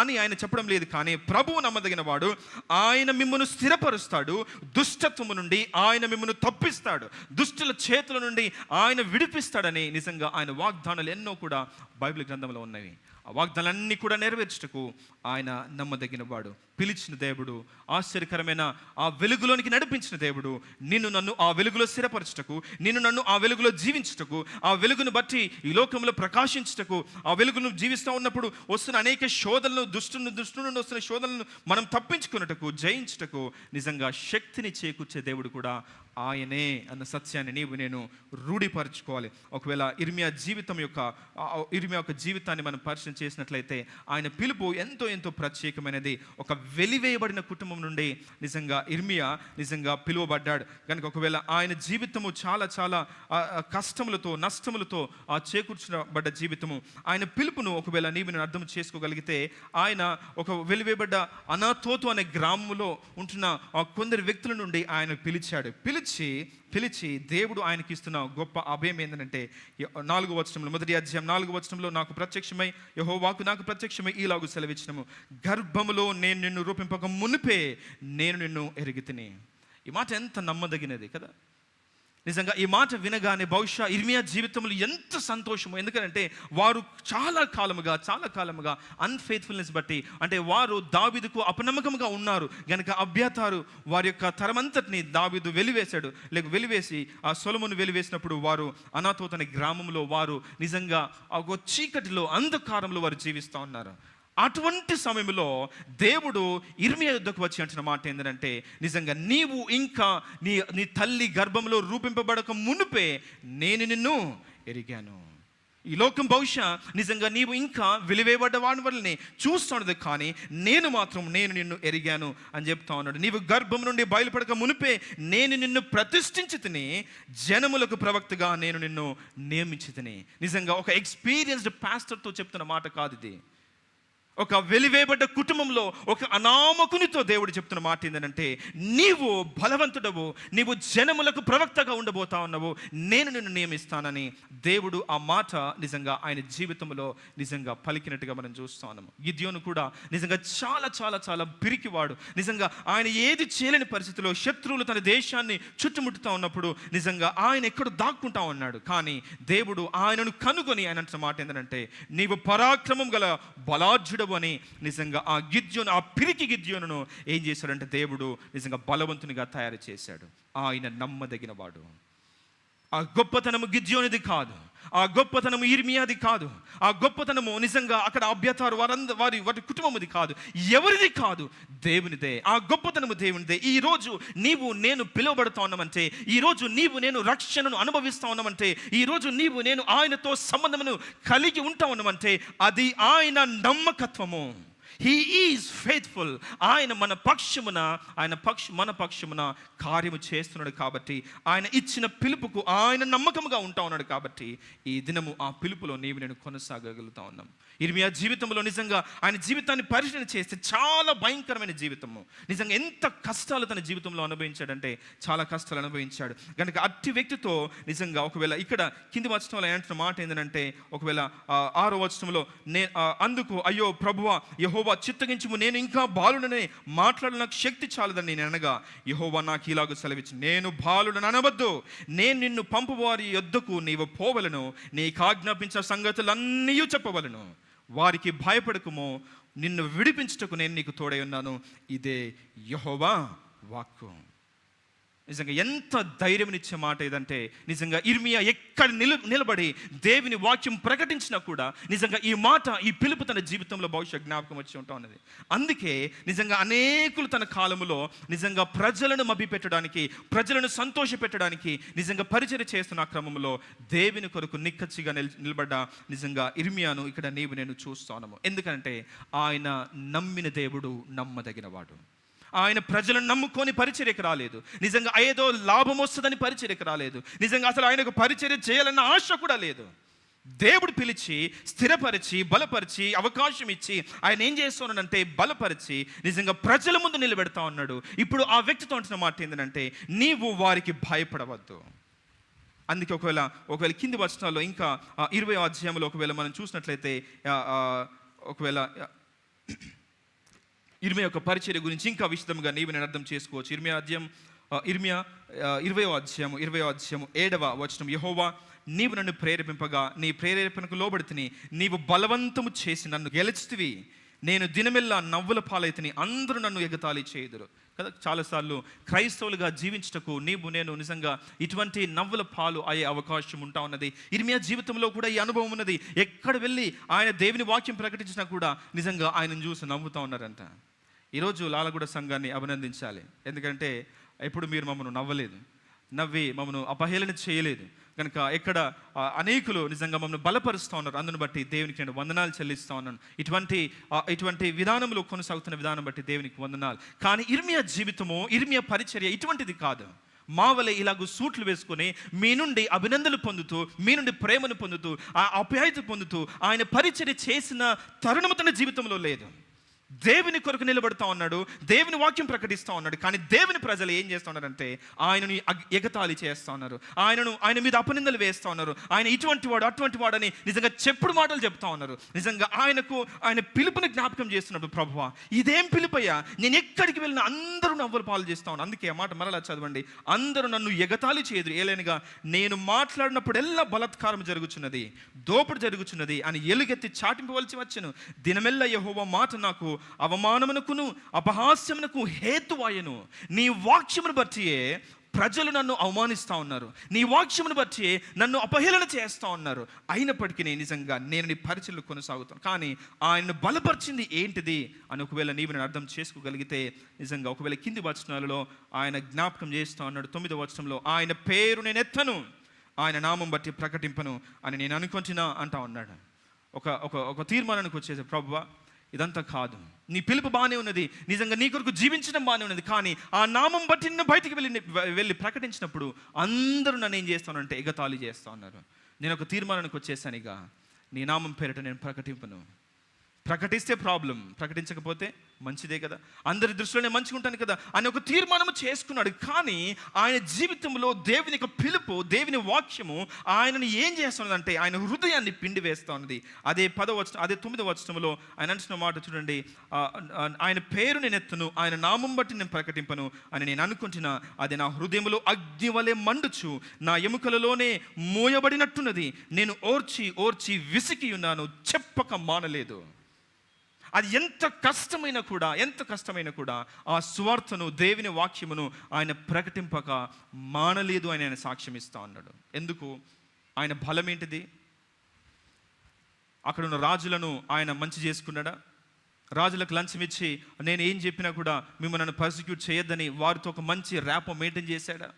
అని ఆయన చెప్పడం లేదు, కానీ ప్రభువు నమ్మదగిన వాడు. ఆయన మిమ్మల్ని స్థిరపరుస్తాడు, దుష్టత్వము నుండి ఆయన మిమ్మల్ని తప్పిస్తాడు, దుష్టుల చేతుల నుండి ఆయన విడిపిస్తాడని నిజంగా ఆయన వాగ్దానాలు ఎన్నో కూడా బైబిల్ గ్రంథంలో ఉన్నవి. ఆ వాగ్దానాలన్నీ కూడా నెరవేర్చుటకు ఆయన నమ్మదగిన వాడు. పిలిచిన దేవుడు, ఆశ్చర్యకరమైన ఆ వెలుగులోనికి నడిపించిన దేవుడు, నిన్ను నన్ను ఆ వెలుగులో స్థిరపరచుటకు, నిన్ను నన్ను ఆ వెలుగులో జీవించుటకు, ఆ వెలుగును బట్టి ఈ లోకంలో ప్రకాశించుటకు, ఆ వెలుగును జీవిస్తూ ఉన్నప్పుడు వస్తున్న అనేక శోధనలు, దుష్టు నుండి వస్తున్న శోధనలను మనం తప్పించుకున్నటకు, జయించుటకు నిజంగా శక్తిని చేకూర్చే దేవుడు కూడా ఆయనే అన్న సత్యాన్ని నీవు నేను రూఢిపరచుకోవాలి. ఒకవేళ ఇర్మియా యొక్క జీవితాన్ని మనం పరిశీలన చేసినట్లయితే ఆయన పిలుపు ఎంతో ఎంతో ప్రత్యేకమైనది. ఒక వెలివేయబడిన కుటుంబం నుండి నిజంగా ఇర్మియా నిజంగా పిలువబడ్డాడు కనుక ఒకవేళ ఆయన జీవితము చాలా చాలా కష్టములతో, నష్టములతో చేకూర్చబడ్డ జీవితము, ఆయన పిలుపును ఒకవేళ నీవు నేను అర్థం చేసుకోగలిగితే, ఆయన ఒక వెలివేయబడ్డ అనాతోతు అనే గ్రామంలో ఉంటున్న కొందరు వ్యక్తుల నుండి ఆయన పిలిచి దేవుడు ఆయనకి ఇస్తున్న గొప్ప అభయం ఏంటంటే, 4వ వచనంలో, మొదటి అధ్యాయం 4వ వచనంలో, నాకు ప్రత్యక్షమై యెహోవాకు నాకు ప్రత్యక్షమై ఈలాగు సెలవిచ్చినము, గర్భములో నేను నిన్ను రూపింపక మునిపే నేను నిన్ను ఎరిగితిని. ఈ మాట ఎంత నమ్మదగినది కదా. నిజంగా ఈ మాట వినగానే బహుశా ఇర్మియా జీవితంలో ఎంత సంతోషము. ఎందుకంటే వారు చాలా కాలముగా అన్ఫెయిత్ఫుల్నెస్ బట్టి, అంటే వారు దావీదుకు అపనమ్మకముగా ఉన్నారు గనుక అబ్యాతారు వారి యొక్క తరమంతటిని దావీదు వెలివేసి ఆ సొలొమోను వెలివేసినప్పుడు వారు అనాతోతు అనే గ్రామంలో వారు నిజంగా ఒక చీకటిలో, అంధకారంలో వారు జీవిస్తూ ఉన్నారు. అటువంటి సమయంలో దేవుడు ఇర్మియా యుద్ధకు వచ్చి అంటున్న మాట ఏంటంటే, నిజంగా నీవు ఇంకా నీ తల్లి గర్భంలో రూపింపబడక మునుపే నేను నిన్ను ఎరిగాను. ఈ లోకం బహుశా నిజంగా నీవు ఇంకా వెలివేయబడ్డ వాడి వల్లనే చూస్తున్నది, కానీ నేను నిన్ను ఎరిగాను అని చెప్తా ఉన్నాడు. నీవు గర్భం నుండి బయలుపడక మునిపే నేను నిన్ను ప్రతిష్ఠించి తిని, జనములకు ప్రవక్తగా నేను నిన్ను నియమించి తిని. నిజంగా ఒక ఎక్స్పీరియన్స్డ్ పాస్టర్తో చెప్తున్న మాట కాదు ఇది. ఒక వెలివేయబడ్డ కుటుంబంలో ఒక అనామకునితో దేవుడు చెప్తున్న మాట ఏంటంటే, నీవు బలవంతుడవు, నీవు జనములకు ప్రవక్తగా ఉండబోతా ఉన్నావు, నేను నిన్ను నియమిస్తానని దేవుడు ఆ మాట నిజంగా ఆయన జీవితంలో నిజంగా పలికినట్టుగా మనం చూస్తా ఉన్నాము. గిద్యోను కూడా నిజంగా చాలా చాలా చాలా పిరికివాడు. నిజంగా ఆయన ఏది చేయలేని పరిస్థితిలో శత్రువులు తన దేశాన్ని చుట్టుముట్టుతా ఉన్నప్పుడు నిజంగా ఆయన ఎక్కడో దాక్కుంటా ఉన్నాడు. కానీ దేవుడు ఆయనను కనుగొని ఆయన అంటున్న మాట ఏంటంటే, నీవు పరాక్రమం గల బలాఢ్యుడు అని నిజంగా ఆ పిరికి గిద్యోనును ఏం చేశాడంటే దేవుడు నిజంగా బలవంతునిగా తయారు చేశాడు. ఆయన నమ్మదగిన వాడు. ఆ గొప్పతనము గిద్యోనిది కాదు, ఆ గొప్పతనము ఇర్మియాది కాదు, ఆ గొప్పతనము నిజంగా అక్కడ అబ్యాతారు వారి కుటుంబముది కాదు, ఎవరిది కాదు, దేవునిదే. ఆ గొప్పతనము దేవునిదే. ఈరోజు నీవు నేను పిలువబడుతూ ఉన్నామంటే, ఈరోజు నీవు నేను రక్షణను అనుభవిస్తూ ఉన్నామంటే, ఈరోజు నీవు నేను ఆయనతో సంబంధమును కలిగి ఉంటా ఉన్నామంటే అది ఆయన నమ్మకత్వము. He is faithful. ఆయన మన పక్షమున కార్యము చేస్తున్నాడు కాబట్టి, ఆయన ఇచ్చిన పిలుపుకు ఆయన నమ్మకముగా ఉంటా ఉన్నాడు కాబట్టి ఈ దినము ఆ పిలుపులో నీవు నేను కొనసాగలుగుతా ఉన్నాం. ఇర్మియా జీవితంలో నిజంగా ఆయన జీవితాన్ని పరిశీలన చేస్తే చాలా భయంకరమైన జీవితము. నిజంగా ఎంత కష్టాలు తన జీవితంలో అనుభవించాడంటే చాలా కష్టాలు అనుభవించాడు. కనుక అట్టి వ్యక్తితో నిజంగా ఒకవేళ ఇక్కడ కింది వచనంలో అంటున్న మాట ఏంటంటే, ఒకవేళ 6వ వచనంలో అందుకు అయ్యో ప్రభువా యెహోవా చిత్తగించుము, నేను ఇంకా బాలుడనే మాట్లాడ నాకు శక్తి చాలదని నేను అనగా, యెహోవా నాకు ఇలాగ సెలవిచ్చి, నేను బాలుడని అనవద్దు, నేను నిన్ను పంపువారి యొద్దకు నీవు పోవలను, నీకు ఆజ్ఞాపించిన సంగతులన్నీ చెప్పవలను, వారికి భయపడకుమో, నిన్ను విడిపించుటకు నేను నీకు తోడై ఉన్నాను, ఇదే యెహోవా వాక్కు. నిజంగా ఎంత ధైర్యమిచ్చే మాట ఇదంటే, నిజంగా ఇర్మియా ఎక్కడ నిలబడి దేవుని వాక్యం ప్రకటించినా కూడా నిజంగా ఈ మాట, ఈ పిలుపు తన జీవితంలో భవిష్యత్ జ్ఞాపకం వచ్చి ఉంటా ఉన్నది. అందుకే నిజంగా అనేకులు తన కాలములో నిజంగా ప్రజలను మభ్యపెట్టడానికి, ప్రజలను సంతోష పెట్టడానికి నిజంగా పరిచర్య చేస్తున్న క్రమంలో దేవుని కొరకు నిక్కచ్చిగా నిలబడ్డ నిజంగా ఇర్మియాను ఇక్కడ నీవు నేను చూస్తాను. ఎందుకంటే ఆయన నమ్మిన దేవుడు నమ్మదగినవాడు. ఆయన ప్రజలను నమ్ముకొని పరిచర్యకు రాలేదు. నిజంగా ఏదో లాభం వస్తుందని పరిచర్యకు రాలేదు. నిజంగా అసలు ఆయనకు పరిచర్య చేయాలన్న ఆశ కూడా లేదు. దేవుడు పిలిచి స్థిరపరిచి బలపరిచి అవకాశం ఇచ్చి ఆయన ఏం చేస్తున్నాడంటే బలపరిచి నిజంగా ప్రజల ముందు నిలబెడతా ఉన్నాడు. ఇప్పుడు ఆ వ్యక్తితో అంటున్న మాట ఏంటంటే, నీవు వారికి భయపడవద్దు. అందుకే ఒకవేళ కింది వచనాల్లో ఇంకా 20వ అధ్యాయంలో ఒకవేళ మనం చూసినట్లయితే ఒకవేళ ఇర్మియా యొక్క పరిచర్య గురించి ఇంకా విశదంగా నీవు నేను అర్థం చేసుకోవచ్చు. ఇర్మియా 20వ అధ్యాయము 7వ వచనం, యెహోవా నీవు నన్ను ప్రేరేపింపగా నీ ప్రేరేపణకు లోబడితిని, నీవు బలవంతము చేసి నన్ను గెలిచితివి, నేను దినమెల్లా నవ్వుల పాలైతిని, అందరూ నన్ను ఎగతాళి చేయుదురు. కదా, చాలాసార్లు క్రైస్తవులుగా జీవించటకు నేను నిజంగా ఇటువంటి నవ్వుల పాలు అయ్యే అవకాశం ఉంటా ఉన్నది. ఇర్మియా జీవితంలో కూడా ఈ అనుభవం ఉన్నది. ఎక్కడ వెళ్ళి ఆయన దేవుని వాక్యం ప్రకటించినా కూడా నిజంగా ఆయనను చూసి నవ్వుతూ ఉన్నారంట. ఈరోజు లాలగూడ సంఘాన్ని అభినందించాలి. ఎందుకంటే ఎప్పుడు మీరు మమ్మల్ని నవ్వి మమ్మల్ని అపహేళన చేయలేదు కనుక ఎక్కడ అనేకులు నిజంగా మమ్మల్ని బలపరుస్తూ ఉన్నారు. అందును బట్టి దేవునికి నేను వందనాలు చెల్లిస్తూ ఉన్నాను. ఇటువంటి విధానంలో కొనసాగుతున్న విధానం బట్టి దేవునికి వందనాలు. కానీ ఇర్మియా జీవితము, ఇర్మియా పరిచర్య ఇటువంటిది కాదు. మా వలె ఇలాగూ సూట్లు వేసుకొని మీ నుండి అభినందనలు పొందుతూ, మీ నుండి ప్రేమను పొందుతూ, ఆ ఆప్యాయత పొందుతూ ఆయన పరిచర్య చేసిన తరుణము తన జీవితంలో లేదు. దేవుని కొరకు నిలబడుతూ ఉన్నాడు, దేవుని వాక్యం ప్రకటిస్తూ ఉన్నాడు. కానీ దేవుని ప్రజలు ఏం చేస్తూ ఉన్నారంటే ఆయనని ఎగతాళి చేస్తూ ఉన్నారు, ఆయన మీద అపనిందలు వేస్తూ ఉన్నారు. ఆయన ఇటువంటి వాడు అటువంటి వాడని నిజంగా చెప్పుడు మాటలు చెప్తా ఉన్నారు. నిజంగా ఆయన పిలుపుని జ్ఞాపకం చేస్తున్నప్పుడు, ప్రభువా ఇదేం పిలుపయ్యా, నేను ఎక్కడికి వెళ్ళినా అందరూ నవ్వులు పాలు చేస్తా ఉన్నాను. అందుకే ఆ మాట మరలా చదవండి, అందరూ నన్ను ఎగతాళి చేయదు, ఏలైనగా నేను మాట్లాడినప్పుడెల్లా బలాత్కారం జరుగుతున్నది, దోపుడు జరుగుతున్నది అని ఎలుగెత్తి చాటింపవలసి వచ్చెను. దినమెల్ల యెహోవా మాట నాకు అవమానమునకును అపహాస్యమునకు హేతువాయను. నీ వాక్యమును బట్టియే ప్రజలు నన్ను అవమానిస్తూ ఉన్నారు, నీ వాక్యమును బట్టి నన్ను అపహేళన చేస్తూ ఉన్నారు. అయినప్పటికీ నిజంగా నేను నీ పరిచర్యలు కొనసాగుతాను. కానీ ఆయనను బలపరిచింది ఏంటిది అని ఒకవేళ నీవు నేను అర్థం చేసుకోగలిగితే, నిజంగా ఒకవేళ కింది వచనాలలో ఆయన జ్ఞాపకం చేస్తూ ఉన్నాడు. 9వ వచనంలో, ఆయన పేరు నేను ఎత్తను, ఆయన నామం బట్టి ప్రకటింపను అని నేను అనుకుంటున్నా అంటా ఉన్నాడు. ఒక తీర్మానానికి వచ్చేసి, ప్రభువా ఇదంతా కాదు, నీ పిలుపు బాగానే ఉన్నది, నిజంగా నీ కొరకు జీవించడం బాగానే ఉన్నది, కానీ ఆ నామం బట్టి నిన్ను బయటికి వెళ్ళి ప్రకటించినప్పుడు అందరూ నన్ను ఏం చేస్తానంటే ఎగతాళి చేస్తూ ఉన్నారు. నేను ఒక తీర్మానానికి వచ్చేసాను, ఇక నీ నామం పేరిట నేను ప్రకటింపను. ప్రకటిస్తే ప్రాబ్లం, ప్రకటించకపోతే మంచిదే కదా, అందరి దృష్టిలోనే మంచిగా ఉంటాను కదా అని ఒక తీర్మానము చేసుకున్నాడు. కానీ ఆయన జీవితంలో దేవుని యొక్క పిలుపు, దేవుని వాక్యము ఆయనను ఏం చేస్తున్నదంటే ఆయన హృదయాన్ని పిండి వేస్తూ ఉన్నది. అదే 9వ వచనంలో ఆయన అంటున్న మాట చూడండి, ఆయన పేరు నేను ఎత్తును, ఆయన నామం బట్టి నేను ప్రకటింపను అని నేను అనుకుంటున్నా, అది నా హృదయంలో అగ్ని వలె మండుచు నా ఎముకలలోనే మోయబడినట్టున్నది, నేను ఓర్చి విసికి ఉన్నాను, చెప్పక మానలేదు. అది ఎంత కష్టమైనా కూడా ఆ సువార్తను, దేవుని వాక్యమును ఆయన ప్రకటింపక మానలేదు అని ఆయన సాక్ష్యం ఇస్తా ఉన్నాడు. ఎందుకు? ఆయన బలం ఏంటిది? అక్కడ ఉన్న రాజులను ఆయన మంచి చేసుకున్నాడా? రాజులకు లంచం ఇచ్చి నేను ఏం చెప్పినా కూడా మిమ్మల్ని నన్ను పర్సిక్యూట్ చేయొద్దని వారితో ఒక మంచి ర్యాపో మెయింటైన్ చేశాడా?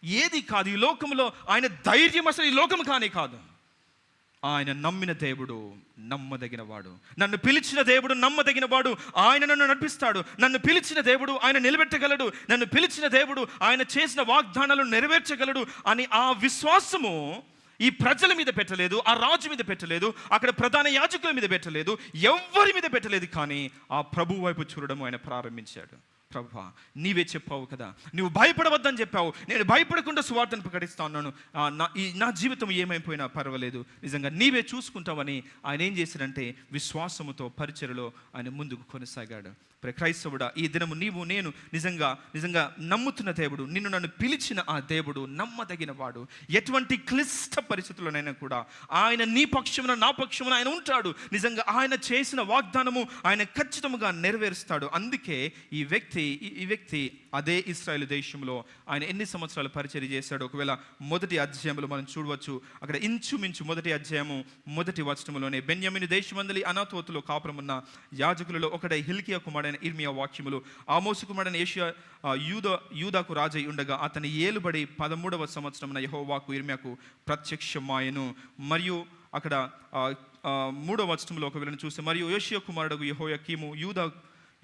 ఏది కాదు. ఈ లోకంలో ఆయన ధైర్యం అసలు ఈ లోకం కాదు. ఆయన నమ్మిన దేవుడు నమ్మదగినవాడు, నన్ను పిలిచిన దేవుడు నమ్మదగినవాడు, ఆయన నన్ను నడిపిస్తాడు, నన్ను పిలిచిన దేవుడు ఆయన నిలబెట్టగలడు, నన్ను పిలిచిన దేవుడు ఆయన చేసిన వాగ్దానాలను నెరవేర్చగలడు అని ఆ విశ్వాసము ఈ ప్రజల మీద పెట్టలేదు, ఆ రాజు మీద పెట్టలేదు, అక్కడ ప్రధాన యాజకుల మీద పెట్టలేదు, ఎవ్వరి మీద పెట్టలేదు. కానీ ఆ ప్రభు వైపు చూడడం ఆయన ప్రారంభించాడు. ప్రభువా నీవే చెప్పావు కదా, నువ్వు భయపడవద్దని చెప్పావు, నేను భయపడకుండా సువార్తను ప్రకటిస్తా ఉన్నాను, నా జీవితం ఏమైపోయినా పర్వాలేదు, నిజంగా నీవే చూసుకుంటావని ఆయన ఏం చేశాడంటే విశ్వాసముతో పరిచర్యలో ఆయన ముందుకు కొనసాగాడు. క్రైస్తవుడా, ఈ దినము నీవు నేను నిజంగా నమ్ముతున్న దేవుడు, నిన్ను నన్ను పిలిచిన ఆ దేవుడు నమ్మదగిన వాడు. ఎటువంటి క్లిష్ట పరిస్థితుల్లోనైనా కూడా ఆయన నీ పక్షమున నా పక్షమున ఆయన ఉంటాడు. నిజంగా ఆయన చేసిన వాగ్దానము ఆయన ఖచ్చితంగా నెరవేరుస్తాడు. అందుకే ఈ వ్యక్తి అదే ఇశ్రాయేలు దేశంలో ఆయన ఎన్ని సంవత్సరాలు పరిచర్య చేశాడు. ఒకవేళ మొదటి అధ్యాయంలో మనం చూడవచ్చు, అక్కడ ఇంచుమించు మొదటి అధ్యాయము మొదటి వచనములోనే, బెన్యామీను దేశమందలి అనాతోతులో కాపురమున్న యాజకులలో ఒకడై హిల్కియా కుమారుడైన ఇర్మియా వాక్యములు, ఆమోసు కుమారుడైన యేషయా యూదాకు రాజై ఉండగా అతని ఏలుబడి 13వ సంవత్సరమున యెహోవాకు ఇర్మియాకు ప్రత్యక్షమాయెను. మరియు అక్కడ 3వ వచనంలో ఒకవేళ చూస్తే, మరియు యోషియా కుమారుడు యెహోయాకీము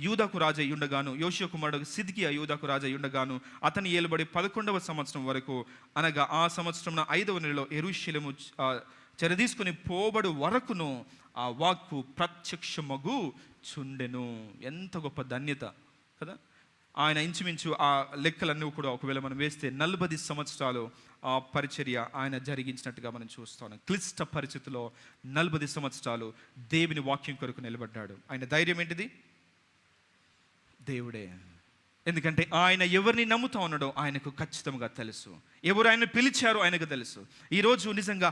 యూదాకు రాజు అయి ఉండగాను, యోషియా కుమారుడు సిద్కియా యూదాకు రాజు అయి ఉండగాను అతని ఏలుబడి 11వ సంవత్సరం వరకు, అనగా ఆ సంవత్సరం 5వ నెలలో యెరూషలేము చెరదీసుకుని పోబడు వరకును ఆ వాక్కు ప్రత్యక్షమగు చుండెను. ఎంత గొప్ప ధన్యత కదా. ఆయన ఇంచుమించు ఆ లెక్కలన్నీ కూడా ఒకవేళ మనం వేస్తే 40 సంవత్సరాలు ఆ పరిచర్య ఆయన జరిగించినట్టుగా మనం చూస్తాం. క్లిష్ట పరిస్థితిలో 40 సంవత్సరాలు దేవుని వాక్యం కొరకు నిలబడ్డాడు. ఆయన ధైర్యం ఏంటిది? దేవుడే. ఎందుకంటే ఆయన ఎవరిని నమ్ముతా ఉన్నాడో ఆయనకు ఖచ్చితంగా తెలుసు. ఎవరు ఆయన పిలిచారో ఆయనకు తెలుసు. ఈరోజు నిజంగా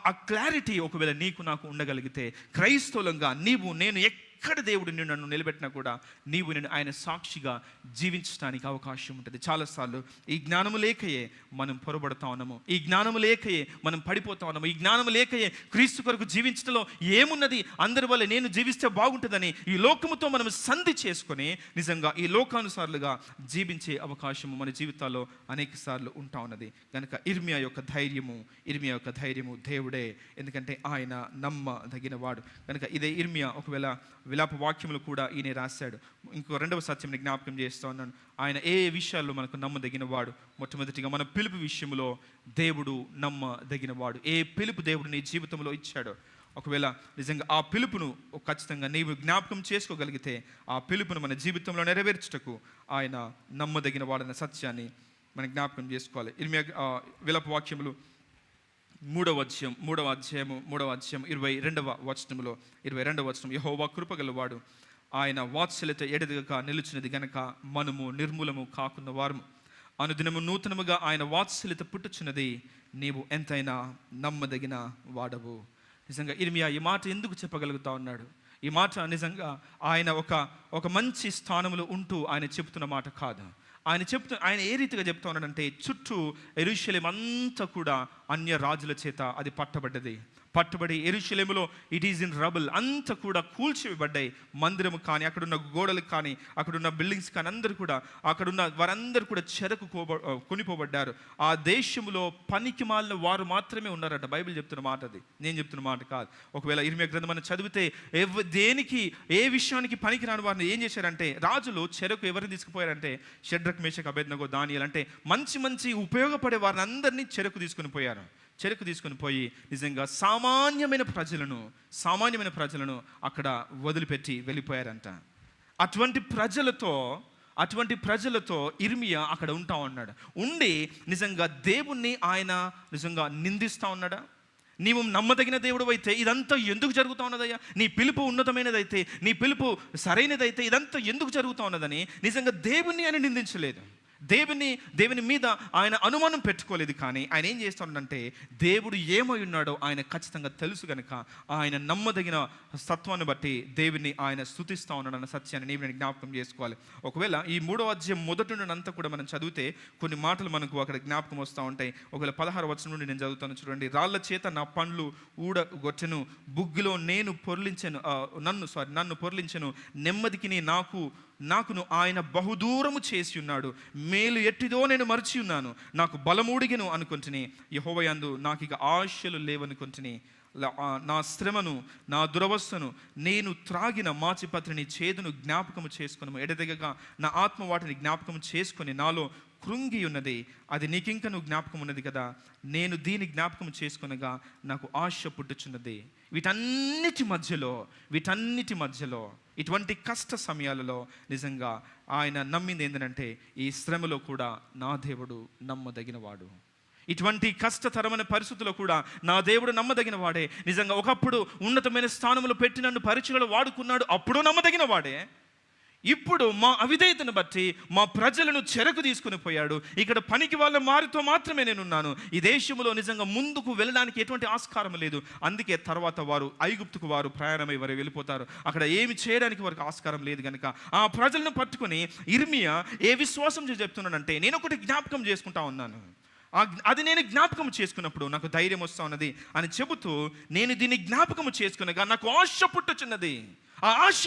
ఆ క్లారిటీ ఒకవేళ నీకు నాకు ఉండగలిగితే, క్రైస్తవులంగా నీవు నేను ఎక్కడ దేవుడు నన్ను నిలబెట్టినా కూడా నీవు నేను ఆయన సాక్షిగా జీవించడానికి అవకాశం ఉంటుంది. చాలాసార్లు ఈ జ్ఞానము లేకయే మనం పొరబడుతూ ఉన్నాము, ఈ జ్ఞానము లేకయే మనం పడిపోతా ఉన్నాము, ఈ జ్ఞానము లేకయే క్రీస్తు కొరకు జీవించడంలో ఏమున్నది, అందరి వల్ల నేను జీవిస్తే బాగుంటుందని ఈ లోకముతో మనం సంధి చేసుకొని నిజంగా ఈ లోకానుసారులుగా జీవించే అవకాశము మన జీవితాల్లో అనేక సార్లు ఉంటా ఉన్నది. కనుక ఇర్మియా యొక్క ధైర్యము దేవుడే. ఎందుకంటే ఆయన నమ్మదగిన వాడు. కనుక ఇదే ఇర్మియా ఒకవేళ విలాప వాక్యములు కూడా ఈయన రాశాడు. ఇంకో రెండవ సత్యంని జ్ఞాపకం చేస్తూ ఉన్నాను. ఆయన ఏ విషయాల్లో మనకు నమ్మదగిన వాడు? మొట్టమొదటిగా మన పిలుపు విషయంలో దేవుడు నమ్మదగినవాడు. ఏ పిలుపు దేవుడు నీ జీవితంలో ఇచ్చాడో ఒకవేళ నిజంగా ఆ పిలుపును ఖచ్చితంగా నీవు జ్ఞాపకం చేసుకోగలిగితే ఆ పిలుపును మన జీవితంలో నెరవేర్చుటకు ఆయన నమ్మదగిన వాడన్న సత్యాన్ని మనం జ్ఞాపకం చేసుకోవాలి. ఇర్మియా విలాప వాక్యములు 3వ అధ్యాయం 22వ వచనం, యెహోవా కృపగలవాడు, ఆయన వాత్సల్యత ఎడదగక నిలుచున్నది గనక మనము నిర్మూలము కాకున్న వారము. అనుదినము నూతనముగా ఆయన వాత్సల్యత పుట్టుచున్నది, నీవు ఎంతైనా నమ్మదగిన వాడవు. నిజంగా ఇర్మియా ఈ మాట ఎందుకు చెప్పగలుగుతా ఉన్నాడు? ఈ మాట నిజంగా ఆయన ఒక మంచి స్థానంలో ఉంటూ ఆయన చెప్తున్న మాట కాదు. ఆయన ఏ రీతిగా చెప్తా ఉన్నాడంటే, చుట్టూ యెరూషలేము అంతా కూడా అన్య రాజుల చేత అది పట్టబడి యెరూషలేములో ఇట్ ఈజ్ ఇన్ రబుల్, అంతా కూడా కూల్చివేయబడ్డాయి. మందిరము కానీ, అక్కడున్న గోడలు కానీ, అక్కడున్న బిల్డింగ్స్ కానీ అందరూ కూడా, అక్కడున్న వారందరూ కూడా చెరకు కొనిపోబడ్డారు. ఆ దేశంలో పనికి మాలిన వారు మాత్రమే ఉన్నారట. బైబిల్ చెప్తున్న మాట అది, నేను చెప్తున్న మాట కాదు. ఒకవేళ ఇర్మియా గ్రంథం మనం చదివితే దేనికి ఏ విషయానికి పనికి రాని వారిని ఏం చేశారంటే, రాజులు చెరకు ఎవరిని తీసుకుపోయారంటే షడ్రక్ మేషక్ అబేద్నగో దానియేలు అంటే మంచి ఉపయోగపడే వారిని అందరినీ చెరకు తీసుకుని పోయి నిజంగా సామాన్యమైన ప్రజలను అక్కడ వదిలిపెట్టి వెళ్ళిపోయారంట. అటువంటి ప్రజలతో ఇర్మియా అక్కడ ఉంటా ఉన్నాడు. ఉండి నిజంగా దేవుణ్ణి ఆయన నిజంగా నిందిస్తూ ఉన్నాడా? నీవు నమ్మదగిన దేవుడు అయితే ఇదంతా ఎందుకు జరుగుతూ ఉన్నదయ్యా? నీ పిలుపు ఉన్నతమైనదైతే, నీ పిలుపు సరైనదైతే ఇదంతా ఎందుకు జరుగుతూ ఉన్నదని నిజంగా దేవుణ్ణి ఆయన నిందించలేదు. దేవుని మీద ఆయన అనుమానం పెట్టుకోలేదు. కానీ ఆయన ఏం చేస్తున్నాడంటే, దేవుడు ఏమై ఉన్నాడో ఆయన ఖచ్చితంగా తెలుసు కనుక ఆయన నమ్మదగిన సత్వాన్ని బట్టి దేవుని ఆయన స్తుతిస్తూ ఉన్నాడు అన్న సత్యాన్ని నేను జ్ఞాపకం చేసుకోవాలి. ఒకవేళ ఈ 3వ అధ్యాయం మొదటి నుండి అంతా కూడా మనం చదివితే కొన్ని మాటలు మనకు అక్కడ జ్ఞాపకం వస్తూ ఉంటాయి. ఒకవేళ 16వ వచనం నుండి నేను చదువుతాను చూడండి. రాళ్ల చేత నా పండ్లు ఊడగొట్టెను, బుగ్గిలో నన్ను పొర్లించెను, నెమ్మదికి నాకును ఆయన బహుదూరము చేసి ఉన్నాడు, మేలు ఎట్టిదో నేను మరచి ఉన్నాను, నాకు బలమూడిగను అనుకుంటుని, యెహోవా యందు నాకు ఇక ఆశలు లేవనుకుంటుని, నా శ్రమను నా దురవస్థను నేను త్రాగిన మాచిపత్రిని చేదును జ్ఞాపకము చేసుకుని ఎడదెగగా నా ఆత్మ వాటిని జ్ఞాపకము చేసుకొని నాలో కృంగి ఉన్నది, అది నీకింకను జ్ఞాపకం ఉన్నది కదా, నేను దీని జ్ఞాపకం చేసుకొనగా నాకు ఆశ పుట్టుచున్నది. వీటన్నిటి మధ్యలో ఇటువంటి కష్ట సమయాలలో నిజంగా ఆయన నమ్మింది ఏంటంటే, ఈ శ్రమలో కూడా నా దేవుడు నమ్మదగినవాడు. ఇటువంటి కష్టతరమైన పరిస్థితుల్లో కూడా నా దేవుడు నమ్మదగిన వాడే. నిజంగా ఒకప్పుడు ఉన్నతమైన స్థానంలో పెట్టి నన్ను పరిచయలో వాడుకున్నాడు, అప్పుడు నమ్మదగిన వాడే. ఇప్పుడు మా అవిధేయతను బట్టి మా ప్రజలను చెరకు తీసుకుని పోయాడు. ఇక్కడ పనికి వాళ్ళ వారితో మాత్రమే నేనున్నాను. ఈ దేశంలో నిజంగా ముందుకు వెళ్ళడానికి ఎటువంటి ఆస్కారం లేదు. అందుకే తర్వాత వారు ఐగుప్తుకు ప్రయాణమై వారు వెళ్ళిపోతారు. అక్కడ ఏమి చేయడానికి వారికి ఆస్కారం లేదు కనుక ఆ ప్రజలను పట్టుకుని ఇర్మియా ఏ విశ్వాసం చెప్తున్నాడంటే, నేను ఒకటి జ్ఞాపకం చేసుకుంటా ఉన్నాను, అది నేను జ్ఞాపకం చేసుకున్నప్పుడు నాకు ధైర్యం వస్తూ ఉన్నది అని చెబుతూ, నేను దీన్ని జ్ఞాపకం చేసుకునగా నాకు ఆశ పుట్టుచున్నది. ఆ ఆశ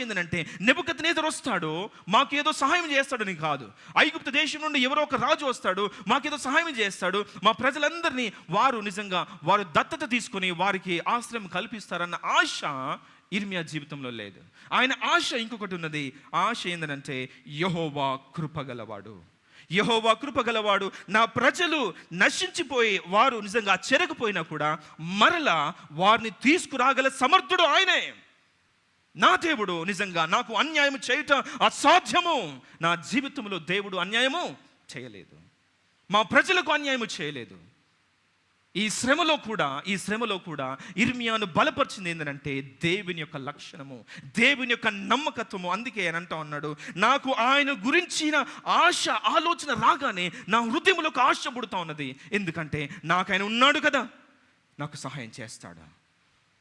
ఏంటంటే నెబుకద్నెజరు వస్తాడు, మాకేదో సహాయం చేస్తాడని కాదు. ఐగుప్తు దేశం నుండి ఎవరో ఒక రాజు వస్తాడు, మాకేదో సహాయం చేస్తాడు, మా ప్రజలందరినీ వారు నిజంగా వారు దత్తత తీసుకొని వారికి ఆశ్రయం కల్పిస్తారన్న ఆశ ఇర్మియా జీవితంలో లేదు. ఆయన ఆశ ఇంకొకటి ఉన్నది. ఆశ ఏంటంటే యెహోవా కృపగలవాడు, యెహోవా కృపగలవాడు, నా ప్రజలు నశించిపోయి వారు నిజంగా చెరగపోయినా కూడా మరలా వారిని తీసుకురాగల సమర్థుడు ఆయనే. నా దేవుడు నిజంగా నాకు అన్యాయం చేయటం అసాధ్యము. నా జీవితంలో దేవుడు అన్యాయము చేయలేదు, మా ప్రజలకు అన్యాయము చేయలేదు. ఈ శ్రమలో కూడా ఇర్మియాను బలపరిచింది ఏంటంటే దేవుని యొక్క లక్షణము, దేవుని యొక్క నమ్మకత్వము. అందుకే ఆయన అంటా ఉన్నాడు, నాకు ఆయన గురించిన ఆలోచన రాగానే నా హృదయంలోకి ఆశ పుడుతూ ఉన్నది. ఎందుకంటే నాకు ఆయన ఉన్నాడు కదా, నాకు సహాయం చేస్తాడు.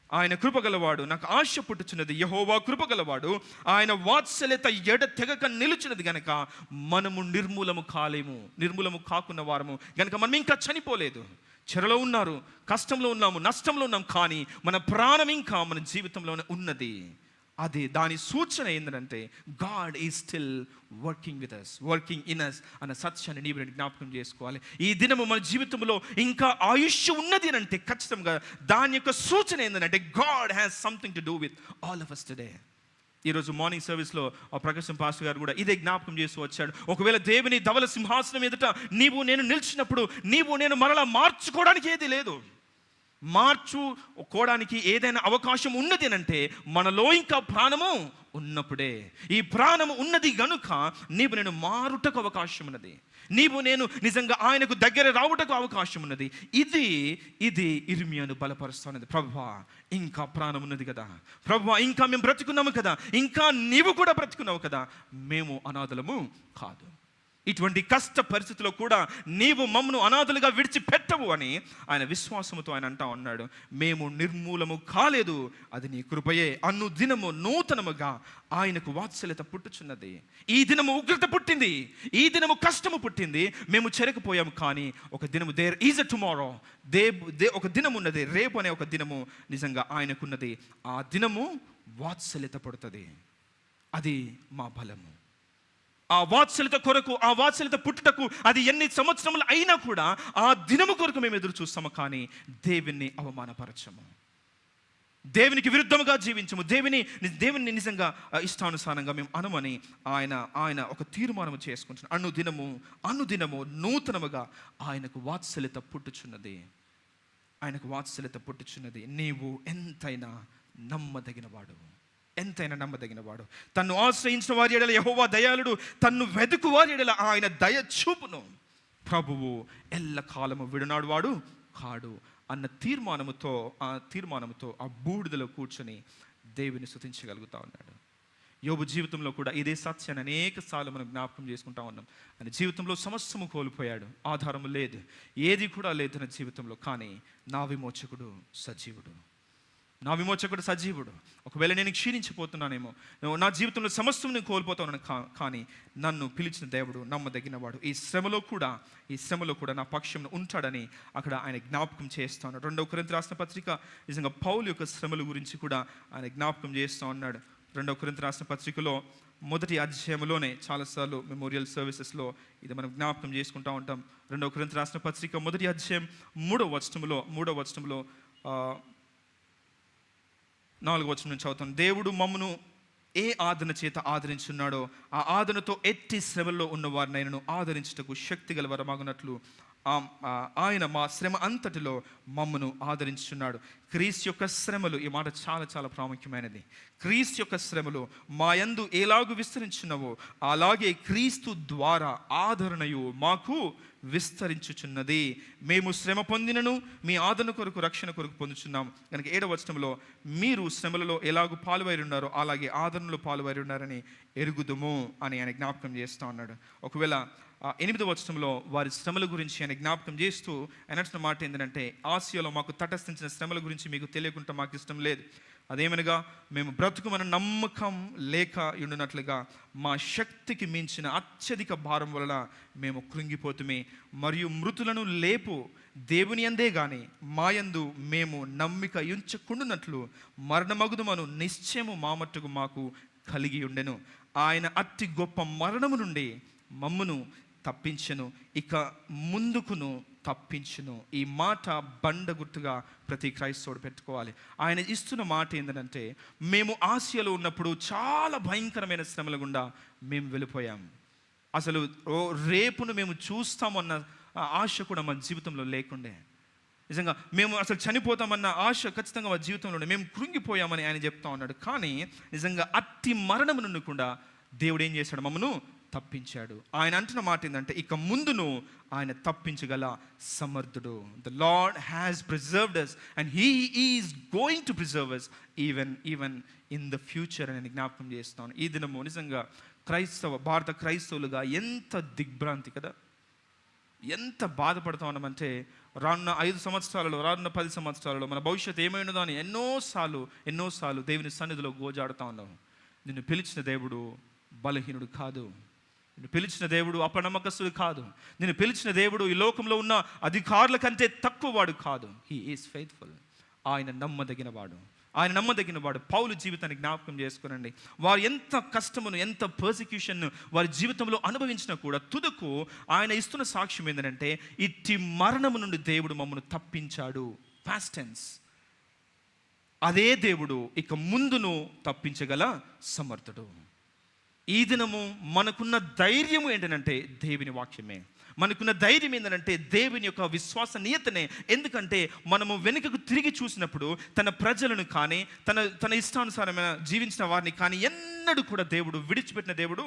ఆయన కృపగలవాడు, నాకు ఆశ పుట్టుచున్నది. యెహోవా కృపగలవాడు, ఆయన వాత్సల్యత ఎడతెగక నిలుచున్నది గనక మనము నిర్మూలము కాకున్న వారము గనక మనం ఇంకా చనిపోలేదు. చెరలో ఉన్నారు, కష్టంలో ఉన్నాము, నష్టంలో ఉన్నాం, కానీ మన ప్రాణం ఇంకా మన జీవితంలోనే ఉన్నది. అది దాని సూచన ఏంటంటే God is still working with us, working in us అన్న సత్యాన్ని నీవు జ్ఞాపకం చేసుకోవాలి. ఈ దినము మన జీవితంలో ఇంకా ఆయుష్ ఉన్నది అని అంటే ఖచ్చితంగా దాని యొక్క సూచన ఏంటంటే God has something to do with all of us today. ఈరోజు మార్నింగ్ సర్వీస్లో ప్రకాశం పాస్టర్ గారు కూడా ఇదే జ్ఞాపకం చేస్తూ వచ్చాడు. ఒకవేళ దేవుని ధవల సింహాసనం ఎదుట నీవు నేను నిలిచినప్పుడు నీవు నేను మరలా మార్చుకోవడానికి ఏది లేదు. మార్చుకోవడానికి ఏదైనా అవకాశం ఉన్నది అంటే మనలో ఇంకా ప్రాణము ఉన్నప్పుడే. ఈ ప్రాణము ఉన్నది గనుక నీవు నేను మారుటకు అవకాశం ఉన్నది, నీవు నేను నిజంగా ఆయనకు దగ్గర రావుటకు అవకాశం ఉన్నది. ఇది ఇర్మియాను బలపరుస్తున్నది. ప్రభువా ఇంకా ప్రాణం ఉన్నది కదా, ప్రభువా ఇంకా మేము బ్రతుకున్నాము కదా, ఇంకా నీవు కూడా బ్రతుకున్నావు కదా, మేము అనాథలము కాదు. ఇటువంటి కష్ట పరిస్థితిలో కూడా నీవు మమ్మను అనాథలుగా విడిచిపెట్టవు అని ఆయన విశ్వాసముతో ఆయన అంటా ఉన్నాడు. మేము నిర్మూలము కాలేదు, అది నీ కృపయే. అన్ను దినము నూతనముగా ఆయనకు వాత్సల్యత పుట్టుచున్నది. ఈ దినము ఉగ్రత పుట్టింది, ఈ దినము కష్టము పుట్టింది, మేము చెరకపోయాము. కానీ ఒక దినము, దేర్ ఈజ్ అ టుమారో, ఒక దినము ఉన్నది, రేపు అనే ఒక దినము నిజంగా ఆయనకున్నది. ఆ దినము వాత్సల్యత పడుతుంది. అది మా బలము. ఆ వాత్సల్యత కొరకు, ఆ వాత్సల్యత పుట్టుటకు అది ఎన్ని సంవత్సరములు అయినా కూడా ఆ దినము కొరకు మేము ఎదురు చూస్తాము. కానీ దేవుణ్ణి అవమానపరచము, దేవునికి విరుద్ధముగా జీవించము, దేవుని నిజంగా ఇష్టానుసారంగా మేము అనమని ఆయన ఒక తీర్మానం చేసుకుంటున్నాడు. అనుదినము నూతనముగా ఆయనకు వాత్సల్యత పుట్టుచున్నది, ఆయనకు వాత్సల్యత పుట్టుచున్నది. నీవు ఎంతైనా నమ్మదగినవాడు, తన్ను ఆశ్రయించిన వారి ఎడల యెహోవా దయాళుడు, తన్ను వెదుకు వారి ఎడల ఆయన దయ చూపును. ప్రభువు ఎల్లకాలము విడనాడు వాడు కాడు అన్న తీర్మానముతో ఆ బూడిదలో కూర్చొని దేవుని స్తుతించగలుగుతా ఉన్నాడు. యోబు జీవితంలో కూడా ఇదే సత్యాన్ని అనేక సార్లు మనం జ్ఞాపకం చేసుకుంటా ఉన్నాం. ఆయన జీవితంలో సమస్తము కోల్పోయాడు, ఆధారము లేదు, ఏది కూడా లేదు తన జీవితంలో. కానీ నా విమోచకుడు సజీవుడు. ఒకవేళ నేను క్షీణించిపోతున్నానేమో, నా జీవితంలో సమస్తం నేను కోల్పోతున్నాను, కానీ నన్ను పిలిచిన దేవుడు నమ్మదగినవాడు. ఈ శ్రమలో కూడా నా పక్షంలో ఉంటాడని అక్కడ ఆయన జ్ఞాపకం చేస్తాను. 2 కొరింథీ రాసిన పత్రిక నిజంగా పౌలు యొక్క శ్రమల గురించి కూడా ఆయన జ్ఞాపకం చేస్తూ ఉన్నాడు. 2 కొరింథీ రాసిన పత్రికలో 1వ అధ్యాయంలోనే చాలాసార్లు మెమోరియల్ సర్వీసెస్లో ఇది మనం జ్ఞాపకం చేసుకుంటూ ఉంటాం. 2 కొరింథీ రాసిన పత్రిక 1వ అధ్యాయం 3వ వచనంలో 4వ వచనం నుంచి చదువుతాను. దేవుడు మమ్మను ఏ ఆదరణ చేత ఆదరించున్నాడో ఆ ఆదరణతో ఎట్టి శ్రమల్లో ఉన్న వారినైనను ఆదరించుటకు శక్తి గల వరమాగునట్లు ఆయన మా శ్రమ అంతటిలో మమ్మను ఆదరించున్నాడు. క్రీస్తు యొక్క శ్రమలు, ఈ మాట చాలా చాలా ప్రాముఖ్యమైనది. క్రీస్తు యొక్క శ్రమలు మా యందు ఎలాగూ విస్తరించున్నవో అలాగే క్రీస్తు ద్వారా ఆదరణయు మాకు విస్తరించుచున్నది. మేము శ్రమ పొందినను మీ ఆదరణ కొరకు, రక్షణ కొరకు పొందుచున్నాం కనుక 7వ వచనంలో మీరు శ్రమలలో ఎలాగూ పాలువైరి ఉన్నారో అలాగే ఆదరణలో పాలువైరి ఉన్నారని ఎరుగుదుము అని ఆయన జ్ఞాపకం చేస్తూ ఉన్నాడు. ఒకవేళ 8వ వచనంలో వారి శ్రమల గురించి ఆయన జ్ఞాపకం చేస్తూ ఆయన అంటున్న మాట ఏంటంటే, ఆసియాలో మాకు తటస్థించిన శ్రమల గురించి మీకు తెలియకుండా మాకు ఇష్టం లేదు. అదేమనగా మేము బ్రతుకుమన్న నమ్మకం లేక ఉండునట్లుగా మా శక్తికి మించిన అత్యధిక భారం వలన మేము కృంగిపోతుమే. మరియు మృతులను లేపు దేవుని అందే గాని మాయందు మేము నమ్మిక ఉంచకుండునట్లు మరణమగుదుమను నిశ్చయము మా మట్టుకు మాకు కలిగి ఉండెను. ఆయన అతి గొప్ప మరణము నుండి మమ్మును తప్పించెను, ఇక ముందుకును తప్పించును. ఈ మాట బండ గుర్తుగా ప్రతి క్రైస్తవుడు పెట్టుకోవాలి. ఆయన ఇస్తున్న మాట ఏంటంటే, మేము ఆసియాలో ఉన్నప్పుడు చాలా భయంకరమైన శ్రమల గుండా మేము వెళ్ళిపోయాం. అసలు రేపును మేము చూస్తామన్న ఆశ కూడా మన జీవితంలో లేకుండే. నిజంగా మేము అసలు చనిపోతామన్న ఆశ ఖచ్చితంగా మా జీవితంలో మేము కృంగిపోయామని ఆయన చెప్తా ఉన్నాడు. కానీ నిజంగా అట్టి మరణము నుండి కూడా దేవుడు ఏం చేశాడు? మమ్మను తప్పించాడు. ఆయన అంటున్న మాట ఏంటంటే, ఇక ముందును ఆయన తప్పించగల సమర్థుడు. The lord has preserved us and he is going to preserve us even in the future అని జ్ఞాపకం చేస్తాను. ఈ దినము నిజంగా భారత క్రైస్తవులుగా ఎంత దిగ్భ్రాంతి కదా, ఎంత బాధపడుతూ ఉన్నామంటే, రానున్న 5 సంవత్సరాలలో, రానున్న 10 సంవత్సరాలలో మన భవిష్యత్తు ఏమైనదో అని ఎన్నోసార్లు దేవుని సన్నిధిలో గోజాడుతూ ఉన్నాము. నిన్ను పిలిచిన దేవుడు బలహీనుడు కాదు. నిన్ను పిలిచిన దేవుడు అపనమ్మకస్తుడు కాదు. నిన్ను పిలిచిన దేవుడు ఈ లోకంలో ఉన్న అధికారుల కంటే తక్కువ వాడు కాదు. He is faithful. ఆయన నమ్మదగినవాడు. పౌలు జీవితాన్ని జ్ఞాపకం చేసుకునండి. వారు ఎంత కష్టమును, ఎంత పర్సిక్యూషన్ను వారి జీవితంలో అనుభవించినా కూడా తుదకు ఆయన ఇస్తున్న సాక్ష్యం ఏంటంటే, ఇట్టి మరణము నుండి దేవుడు మమ్మల్ని తప్పించాడు. Past tense. అదే దేవుడు ఇక ముందును తప్పించగల సమర్థుడు. ఈ దినము మనకున్న ధైర్యము ఏంటంటే దేవుని వాక్యమే. మనకున్న ధైర్యం ఏంటంటే దేవుని యొక్క విశ్వసనీయతనే. ఎందుకంటే మనము వెనుకకు తిరిగి చూసినప్పుడు తన ప్రజలను కానీ తన ఇష్టానుసారమైన జీవించిన వారిని కానీ ఎన్నడూ కూడా దేవుడు విడిచిపెట్టిన దేవుడు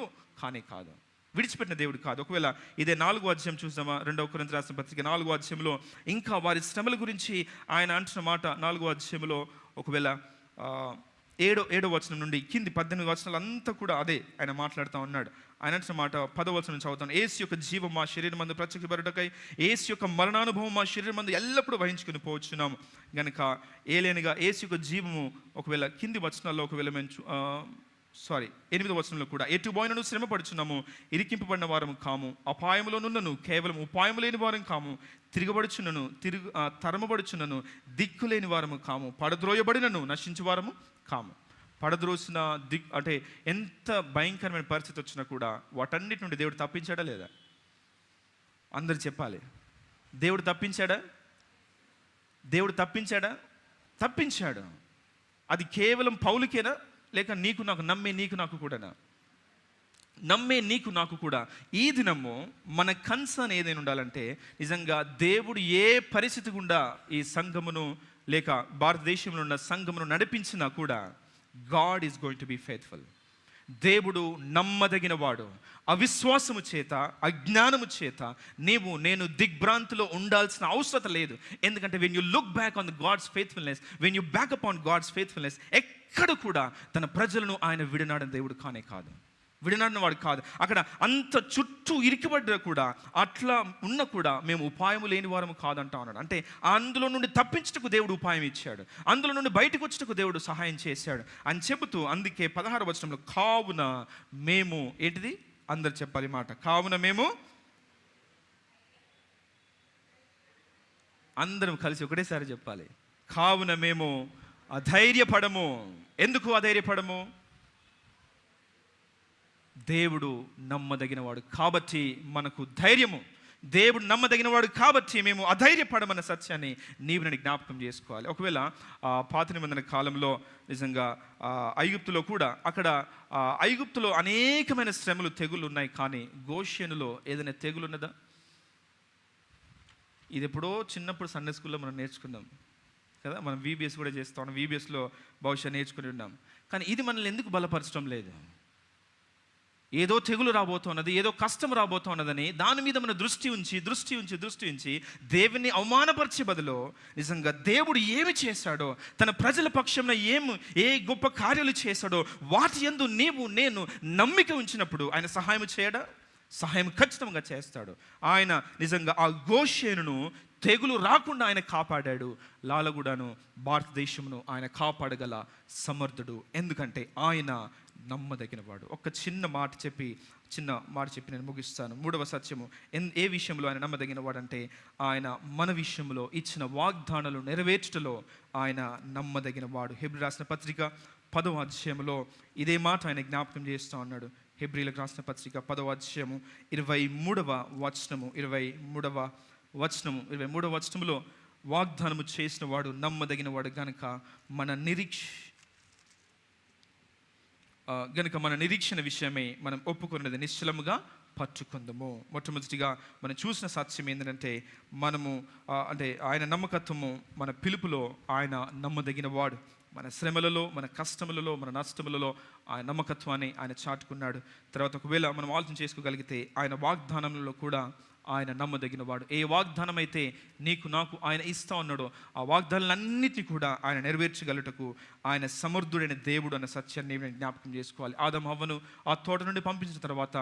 కాదు. ఒకవేళ ఇదే 4వ అధ్యాయం చూసామా, 2 కొరింథీ రాసిన పత్రిక 4వ అధ్యాయంలో ఇంకా వారి శ్రమల గురించి ఆయన అంటున్న మాట 4వ అధ్యాయంలో ఒకవేళ 7వ వచనం నుండి కింది 18 వచనాలు అంతా కూడా అదే ఆయన మాట్లాడుతూ ఉన్నాడు. ఆయన అంటున్న మాట 10వ వచనం చదువుతాను. యేసు యొక్క జీవం మా శరీరం మందు ప్రత్యక్షపరుటకై యేసు యొక్క మరణానుభవం మా శరీరం మందు ఎల్లప్పుడూ వహించుకుని పోవచ్చున్నాము గనుక ఏలేనిగా యేసు యొక్క జీవము ఒకవేళ కింది వచనాల్లో ఒకవేళ మేము 8వ వచనంలో కూడా ఎటు పోయినను శ్రమ పడుచున్నాము, ఇరికింపబడిన వారము కాము, అపాయములో నున్నను కేవలం ఉపాయము లేని వారం కాము, తిరగబడుచున్నను తరమబడుచున్నను దిక్కులేని వారము కాము, పడద్రోయబడినను నశించు వారము కాము. పడద్రోసిన అంటే ఎంత భయంకరమైన పరిస్థితి వచ్చినా కూడా వాటన్నిటి నుండి దేవుడు తప్పించాడా లేదా? అందరు చెప్పాలి. దేవుడు తప్పించాడా? అది కేవలం పౌలుకేనా, లేక నమ్మే నీకు నాకు కూడా ఈ దినము మన కన్సర్న్ ఏదైనా ఉండాలంటే, నిజంగా దేవుడు ఏ పరిస్థితి గుండా ఈ సంఘమును లేక భారతదేశంలో ఉన్న సంఘమును నడిపించినా కూడా God is going to be faithful. దేవుడు నమ్మదగిన వాడు. అవిశ్వాసము చేత, అజ్ఞానము చేత నేను దిగ్భ్రాంతిలో ఉండాల్సిన అవసరం లేదు. ఎందుకంటే when you look back on God's faithfulness, when you back upon God's faithfulness, ఎక్కడ కూడా తన ప్రజలను ఆయన విడనాడిన దేవుడు విడనాడిన వాడు కాదు. అక్కడ అంత చుట్టూ ఇరికిపడ్డా కూడా, అట్లా ఉన్న కూడా మేము ఉపాయము లేని వారము కాదంటా ఉన్నాడు. అంటే అందులో నుండి తప్పించుటకు దేవుడు ఉపాయం ఇచ్చాడు, అందులో నుండి బయటకు వచ్చుటకు దేవుడు సహాయం చేశాడు అని చెబుతూ, అందుకే 16వ వచనంలో కావున మేము ఏంటిది అందరు చెప్పాలి మాట, కావున మేము అందరం కలిసి ఒకటేసారి చెప్పాలి, కావున మేము అధైర్యపడము. ఎందుకు అధైర్యపడము? దేవుడు నమ్మదగినవాడు కాబట్టి మనకు ధైర్యము. దేవుడు నమ్మదగినవాడు కాబట్టి మేము అధైర్యపడమన్న సత్యాన్ని నన్ను జ్ఞాపకం చేసుకోవాలి. ఒకవేళ పాత నిబంధన కాలంలో నిజంగా ఐగుప్తులో కూడా, అక్కడ ఐగుప్తులో అనేకమైన శ్రమలు, తెగులు ఉన్నాయి. కానీ గోషెనులో ఏదైనా తెగులు ఉన్నదా? ఇది ఎప్పుడో చిన్నప్పుడు సండే స్కూల్లో మనం నేర్చుకున్నాం కదా. మనం VBS కూడా చేస్తాం, VBSలో బహుశా నేర్చుకుని ఉన్నాం. కానీ ఇది మనల్ని ఎందుకు బలపరచడం లేదు? ఏదో తెగులు రాబోతున్నది, ఏదో కష్టం రాబోతున్నదని దాని మీద మన దృష్టి ఉంచి దేవుని అవమానపరిచే బదులు నిజంగా దేవుడు ఏమి చేశాడో, తన ప్రజల పక్షంలో ఏ గొప్ప కార్యాలు చేశాడో వాటి యందు నేను నమ్మిక ఉంచినప్పుడు ఆయన సహాయం ఖచ్చితంగా చేస్తాడు. ఆయన నిజంగా ఆ గోషేనును తెగులు రాకుండా ఆయన కాపాడాడు. లాలగూడను, భారతదేశమును ఆయన కాపాడగల సమర్థుడు. ఎందుకంటే ఆయన నమ్మదగినవాడు. ఒక చిన్న మాట చెప్పి నేను ముగిస్తాను. 3వ సత్యము ఏ విషయంలో ఆయన నమ్మదగినవాడు అంటే, ఆయన మన విషయంలో ఇచ్చిన వాగ్దానాలు నెరవేర్చటలో ఆయన నమ్మదగినవాడు. హెబ్రీ రాసిన పత్రిక 10వ అధ్యాయంలో ఇదే మాట ఆయన జ్ఞాపకం చేస్తూ ఉన్నాడు. హెబ్రీలకు రాసిన పత్రిక 10వ అధ్యాయము 23వ వచనము 23వ వచనములో వాగ్దానము చేసిన వాడు నమ్మదగిన వాడు గనుక మన నిరీక్షణ విషయమే మనం ఒప్పుకున్నది నిశ్చలముగా పట్టుకుందాము. మొట్టమొదటిగా మనం చూసిన సత్యం ఏంటంటే మనము అంటే ఆయన నమ్మకత్వము, మన పిలుపులో ఆయన నమ్మదగిన వాడు. మన శ్రమలలో, మన కష్టములలో, మన నష్టములలో ఆయన నమ్మకత్వాన్ని ఆయన చాటుకున్నాడు. తర్వాత ఒకవేళ మనం ఆలోచన చేసుకోగలిగితే ఆయన వాగ్దానములలో కూడా ఆయన నమ్మదగిన వాడు. ఏ వాగ్దానం అయితే నీకు నాకు ఆయన ఇస్తా ఉన్నాడో ఆ వాగ్దానాలన్నింటినీ కూడా ఆయన నెరవేర్చగలుగుటకు ఆయన సమర్థుడైన దేవుడు అన్న సత్యాన్ని జ్ఞాపకం చేసుకోవాలి. ఆదము హవ్వను ఆ తోట నుండి పంపించిన తర్వాత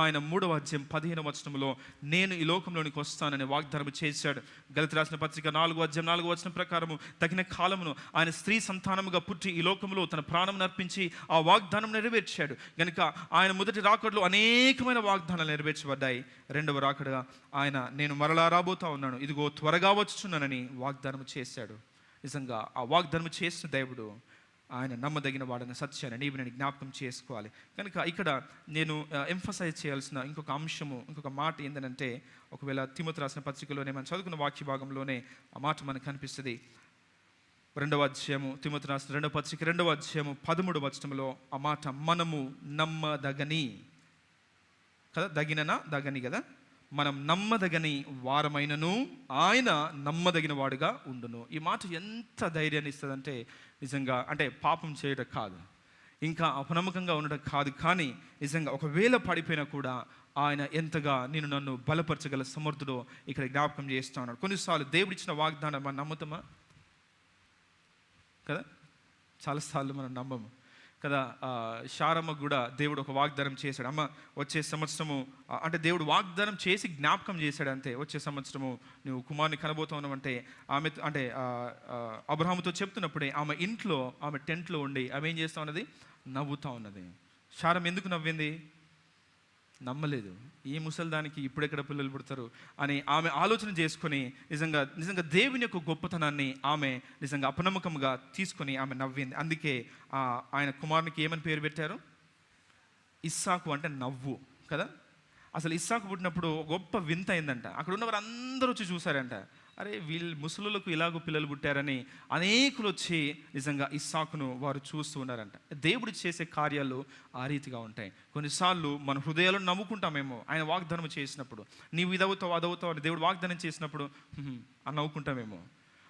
ఆయన 3వ అధ్యాయం 15వ వచనంలో నేను ఈ లోకంలోనికి వస్తానని వాగ్దానం చేశాడు. గలతీ రాసిన పత్రిక 4వ అధ్యాయం 4వ వచనం ప్రకారము తగిన కాలమును ఆయన స్త్రీ సంతానముగా పుట్టి ఈ లోకంలో తన ప్రాణం అర్పించి ఆ వాగ్దానం నెరవేర్చాడు. కనుక ఆయన మొదటి రాకడలో అనేకమైన వాగ్దానాలు నెరవేర్చబడ్డాయి. రెండవ రాకడగా ఆయన నేను మరలా రాబోతా ఉన్నాను, ఇదిగో త్వరగా వచ్చుచున్నానని వాగ్దానం చేశాడు. నిజంగా ఆ వాగ్దానం చేసిన దేవుడు ఆయన నమ్మదగిన వాడన్న సత్యాన్ని నీవు నేను జ్ఞాపకం చేసుకోవాలి. కనుక ఇక్కడ నేను ఎంఫసైజ్ చేయాల్సిన ఇంకొక మాట ఏంటంటే, ఒకవేళ తిమోతి రాసిన పత్రికలోనే మనం చదువుకున్న వాక్య భాగంలోనే ఆ మాట మనకు కనిపిస్తుంది. 2వ అధ్యాయము తిమోతి రాసిన 2వ పత్రిక 2వ అధ్యాయము 13వ వచనంలో ఆ మాట మనము నమ్మదగని కదా, దగని కదా, మనం నమ్మదగని వారమైనను ఆయన నమ్మదగిన వాడుగా ఉండును. ఈ మాట ఎంత ధైర్యాన్ని ఇస్తుందంటే, నిజంగా అంటే పాపం చేయడం కాదు, ఇంకా అపనమ్మకంగా ఉండడం కాదు, కానీ నిజంగా ఒకవేళ పడిపోయినా కూడా ఆయన ఎంతగా నన్ను బలపరచగల సమర్థుడో ఇక్కడ జ్ఞాపకం చేస్తూ ఉన్నాడు. కొన్నిసార్లు దేవుడిచ్చిన వాగ్దానం మనం నమ్ముతామా కదా, చాలాసార్లు మనం నమ్మము కదా. శారమ్మకు కూడా దేవుడు ఒక వాగ్దానం చేశాడు. అమ్మ వచ్చే సంవత్సరము అంటే దేవుడు వాగ్దానం చేసి జ్ఞాపకం చేశాడు అంతే. వచ్చే సంవత్సరము నువ్వు కుమారుని కనబోతున్నావు అంటే ఆమె అంటే అబ్రహాముతో చెప్తున్నప్పుడే ఆమె ఇంట్లో ఆమె టెంట్లో ఉండి ఆమె ఏం చేస్తూ ఉన్నది, నవ్వుతూ ఉన్నది. శారమ్మ ఎందుకు నవ్వింది? నమ్మలేదు. ఈ ముసలిదానికి ఇప్పుడెక్కడ పిల్లలు పుడతారు అని ఆమె ఆలోచన చేసుకొని నిజంగా దేవుని యొక్క గొప్పతనాన్ని ఆమె నిజంగా అపనమ్మకంగా తీసుకొని ఆమె నవ్వింది. అందుకే ఆయన కుమారునికి ఏమని పేరు పెట్టారు? ఇస్సాకు, అంటే నవ్వు కదా. అసలు ఇస్సాకు పుట్టినప్పుడు గొప్ప వింత అయిందంట. అక్కడ ఉన్నవారు అందరూ వచ్చి చూశారంట, అరే వీళ్ళు ముసలులకు ఇలాగూ పిల్లలు పుట్టారని అనేకులు వచ్చి నిజంగా ఇస్సాకును వారు చూస్తూ ఉన్నారంట. దేవుడు చేసే కార్యాలు ఆ రీతిగా ఉంటాయి. కొన్నిసార్లు మన హృదయాలను నవ్వుకుంటామేమో ఆయన వాగ్దానం చేసినప్పుడు, నీవు ఇదవుతావు అదవుతావు అని దేవుడు వాగ్దానం చేసినప్పుడు అని నవ్వుకుంటామేమో.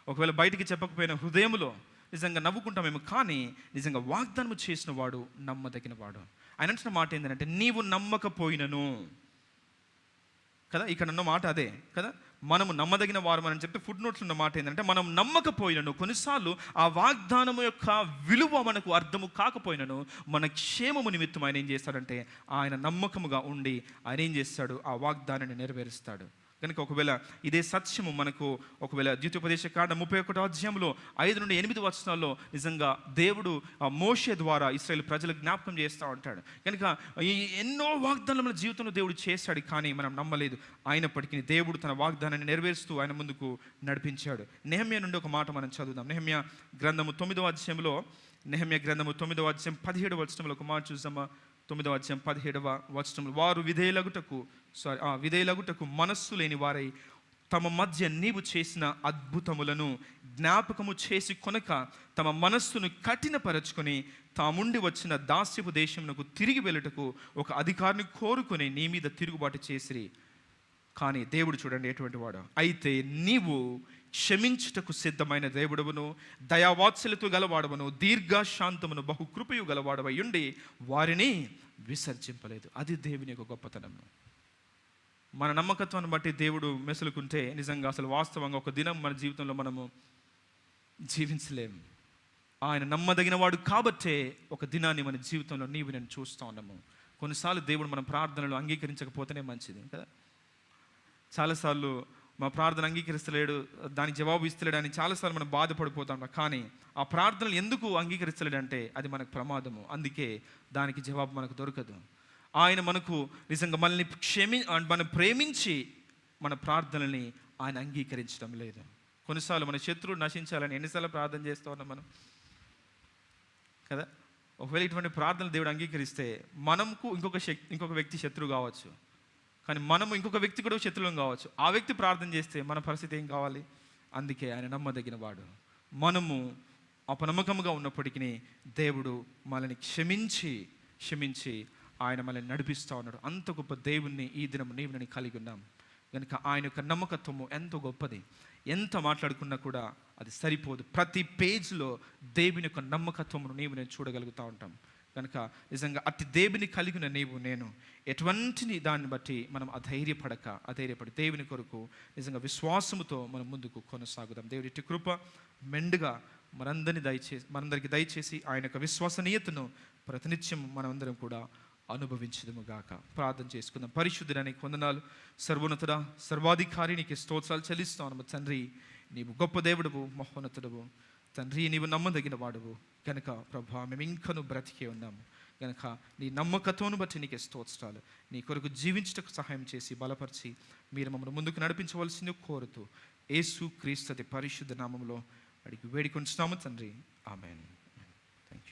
ఒకవేళ బయటికి చెప్పకపోయినా హృదయంలో నిజంగా నవ్వుకుంటామేమో. కానీ నిజంగా వాగ్దానం చేసిన వాడు నమ్మదగిన వాడు. ఆయన అంటున్న మాట ఏంటంటే, నీవు నమ్మకపోయినను కదా, ఇక్కడ ఉన్న మాట అదే కదా, మనము నమ్మదగిన వారు అని చెప్తే ఫుడ్ నోట్స్ ఉన్న మాట ఏంటంటే, మనం నమ్మకపోయినను, కొన్నిసార్లు ఆ వాగ్దానము యొక్క విలువ మనకు అర్థము కాకపోయినను మన క్షేమము నిమిత్తం ఆయన ఏం చేస్తాడంటే, ఆయన నమ్మకముగా ఉండి ఆయన ఏం చేస్తాడు, ఆ వాగ్దానాన్ని నెరవేరుస్తాడు. కనుక ఒకవేళ ఇదే సత్యము మనకు ఒకవేళ ద్వితీయోపదేశకాండం 31వ అధ్యాయంలో 5 నుండి 8 వచనాల్లో నిజంగా దేవుడు మోషే ద్వారా ఇశ్రాయేలు ప్రజలకు జ్ఞాపకం చేస్తూ ఉంటాడు. కనుక ఈ ఎన్నో వాగ్దానాలు మన జీవితంలో దేవుడు చేశాడు, కానీ మనం నమ్మలేదు. అయినప్పటికీ దేవుడు తన వాగ్దానాన్ని నెరవేరుస్తూ ఆయన ముందుకు నడిపించాడు. నెహెమ్యా నుండి ఒక మాట మనం చదువుదాం. నెహెమ్యా గ్రంథము 9వ అధ్యాయంలో 17వ వచనంలో ఒక మాట చూద్దామా. 9వ అధ్యాయం 17వ వచనంలో, వారు విధేయులగుటకు మనస్సు లేని వారై తమ మధ్య నీవు చేసిన అద్భుతములను జ్ఞాపకము చేసి కొనక తమ మనస్సును కఠినపరచుకొని తాముండి వచ్చిన దాస్యపు దేశమునకు తిరిగి వెళ్ళుటకు ఒక అధికారిని కోరుకొని నీ మీద తిరుగుబాటు చేసిరి. కానీ దేవుడు చూడండి ఎటువంటి వాడు, అయితే నీవు క్షమించుటకు సిద్ధమైన దేవుడవును, దయావాత్సల్యత గలవాడవను, దీర్ఘశాంతమును బహుకృపయు గలవాడవై ఉండి వారిని విసర్జింపలేదు. అది దేవుని యొక్క గొప్పతనం. మన నమ్మకత్వాన్ని బట్టి దేవుడు మెసులుకుంటే నిజంగా అసలు వాస్తవంగా ఒక దినం మన జీవితంలో మనము జీవించలేము. ఆయన నమ్మదగిన వాడు కాబట్టే ఒక దినాన్ని మన జీవితంలో నీవు నేను చూస్తూ ఉన్నాము. కొన్నిసార్లు దేవుడు మన ప్రార్థనలు అంగీకరించకపోతేనే మంచిది కదా. చాలాసార్లు మా ప్రార్థన అంగీకరిస్తలేడు, దానికి జవాబు ఇస్తలేడు అని చాలాసార్లు మనం బాధపడిపోతాం. కానీ ఆ ప్రార్థనలు ఎందుకు అంగీకరిస్తలేడంటే అది మనకు ప్రమాదము. అందుకే దానికి జవాబు మనకు దొరకదు. ఆయన మనకు నిజంగా మనం ప్రేమించి మన ప్రార్థనల్ని ఆయన అంగీకరించడం లేదు. కొన్నిసార్లు మన శత్రువు నశించాలని ఎన్నిసార్లు ప్రార్థన చేస్తూ ఉన్నాం మనం కదా. ఒకవేళ ఇటువంటి ప్రార్థనలు దేవుడు అంగీకరిస్తే మనకు ఇంకొక వ్యక్తి శత్రువు కావచ్చు, కానీ మనము ఇంకొక వ్యక్తి కూడా శత్రువులం కావచ్చు. ఆ వ్యక్తి ప్రార్థన చేస్తే మన పరిస్థితి ఏం కావాలి? అందుకే ఆయన నమ్మదగిన వాడు. మనము అపనమ్మకముగా ఉన్నప్పటికీ దేవుడు మనల్ని క్షమించి ఆయన మనల్ని నడిపిస్తూ ఉన్నాడు. అంత గొప్ప దేవుణ్ణి ఈ దినం నీవు నేను కలిగి ఉన్నాం కనుక ఆయన యొక్క నమ్మకత్వము ఎంతో గొప్పది. ఎంత మాట్లాడుకున్నా కూడా అది సరిపోదు. ప్రతి పేజ్లో దేవుని యొక్క నమ్మకత్వమును నీవు నేను చూడగలుగుతూ ఉంటాం. కనుక నిజంగా అతి దేవుని కలిగిన నీవు నేను ఎటువంటి దాన్ని బట్టి మనం అధైర్యపడి దేవుని కొరకు నిజంగా విశ్వాసముతో మనం ముందుకు కొనసాగుదాం. దేవుడి ఇట్టి కృప మెండుగా మనందరికీ దయచేసి ఆయన యొక్క విశ్వసనీయతను ప్రతినిత్యం మనమందరం కూడా అనుభవించదుము గాక. ప్రార్థన చేసుకుందాం. పరిశుద్ధుడానికి వందనాలు. సర్వోన్నతుడా, సర్వాధికారి, నీకు స్తోత్రాలు చెల్లిస్తాను తండ్రి. నీవు గొప్ప దేవుడువు, మహోన్నతుడవు తండ్రి. నీవు నమ్మదగిన వాడువు కనుక ప్రభా మేము ఇంకను బ్రతికే ఉన్నాము కనుక నీ నమ్మకత్వను బట్టి నీకే స్తోత్రాలు. నీ కొరకు జీవించటకు సహాయం చేసి బలపరిచి మీరు మమ్మల్ని ముందుకు నడిపించవలసింది కోరుతూ యేసు క్రీస్తు పరిశుద్ధ నామములో అడిగి వేడుకొంచున్నాము తండ్రి. ఆమేన్.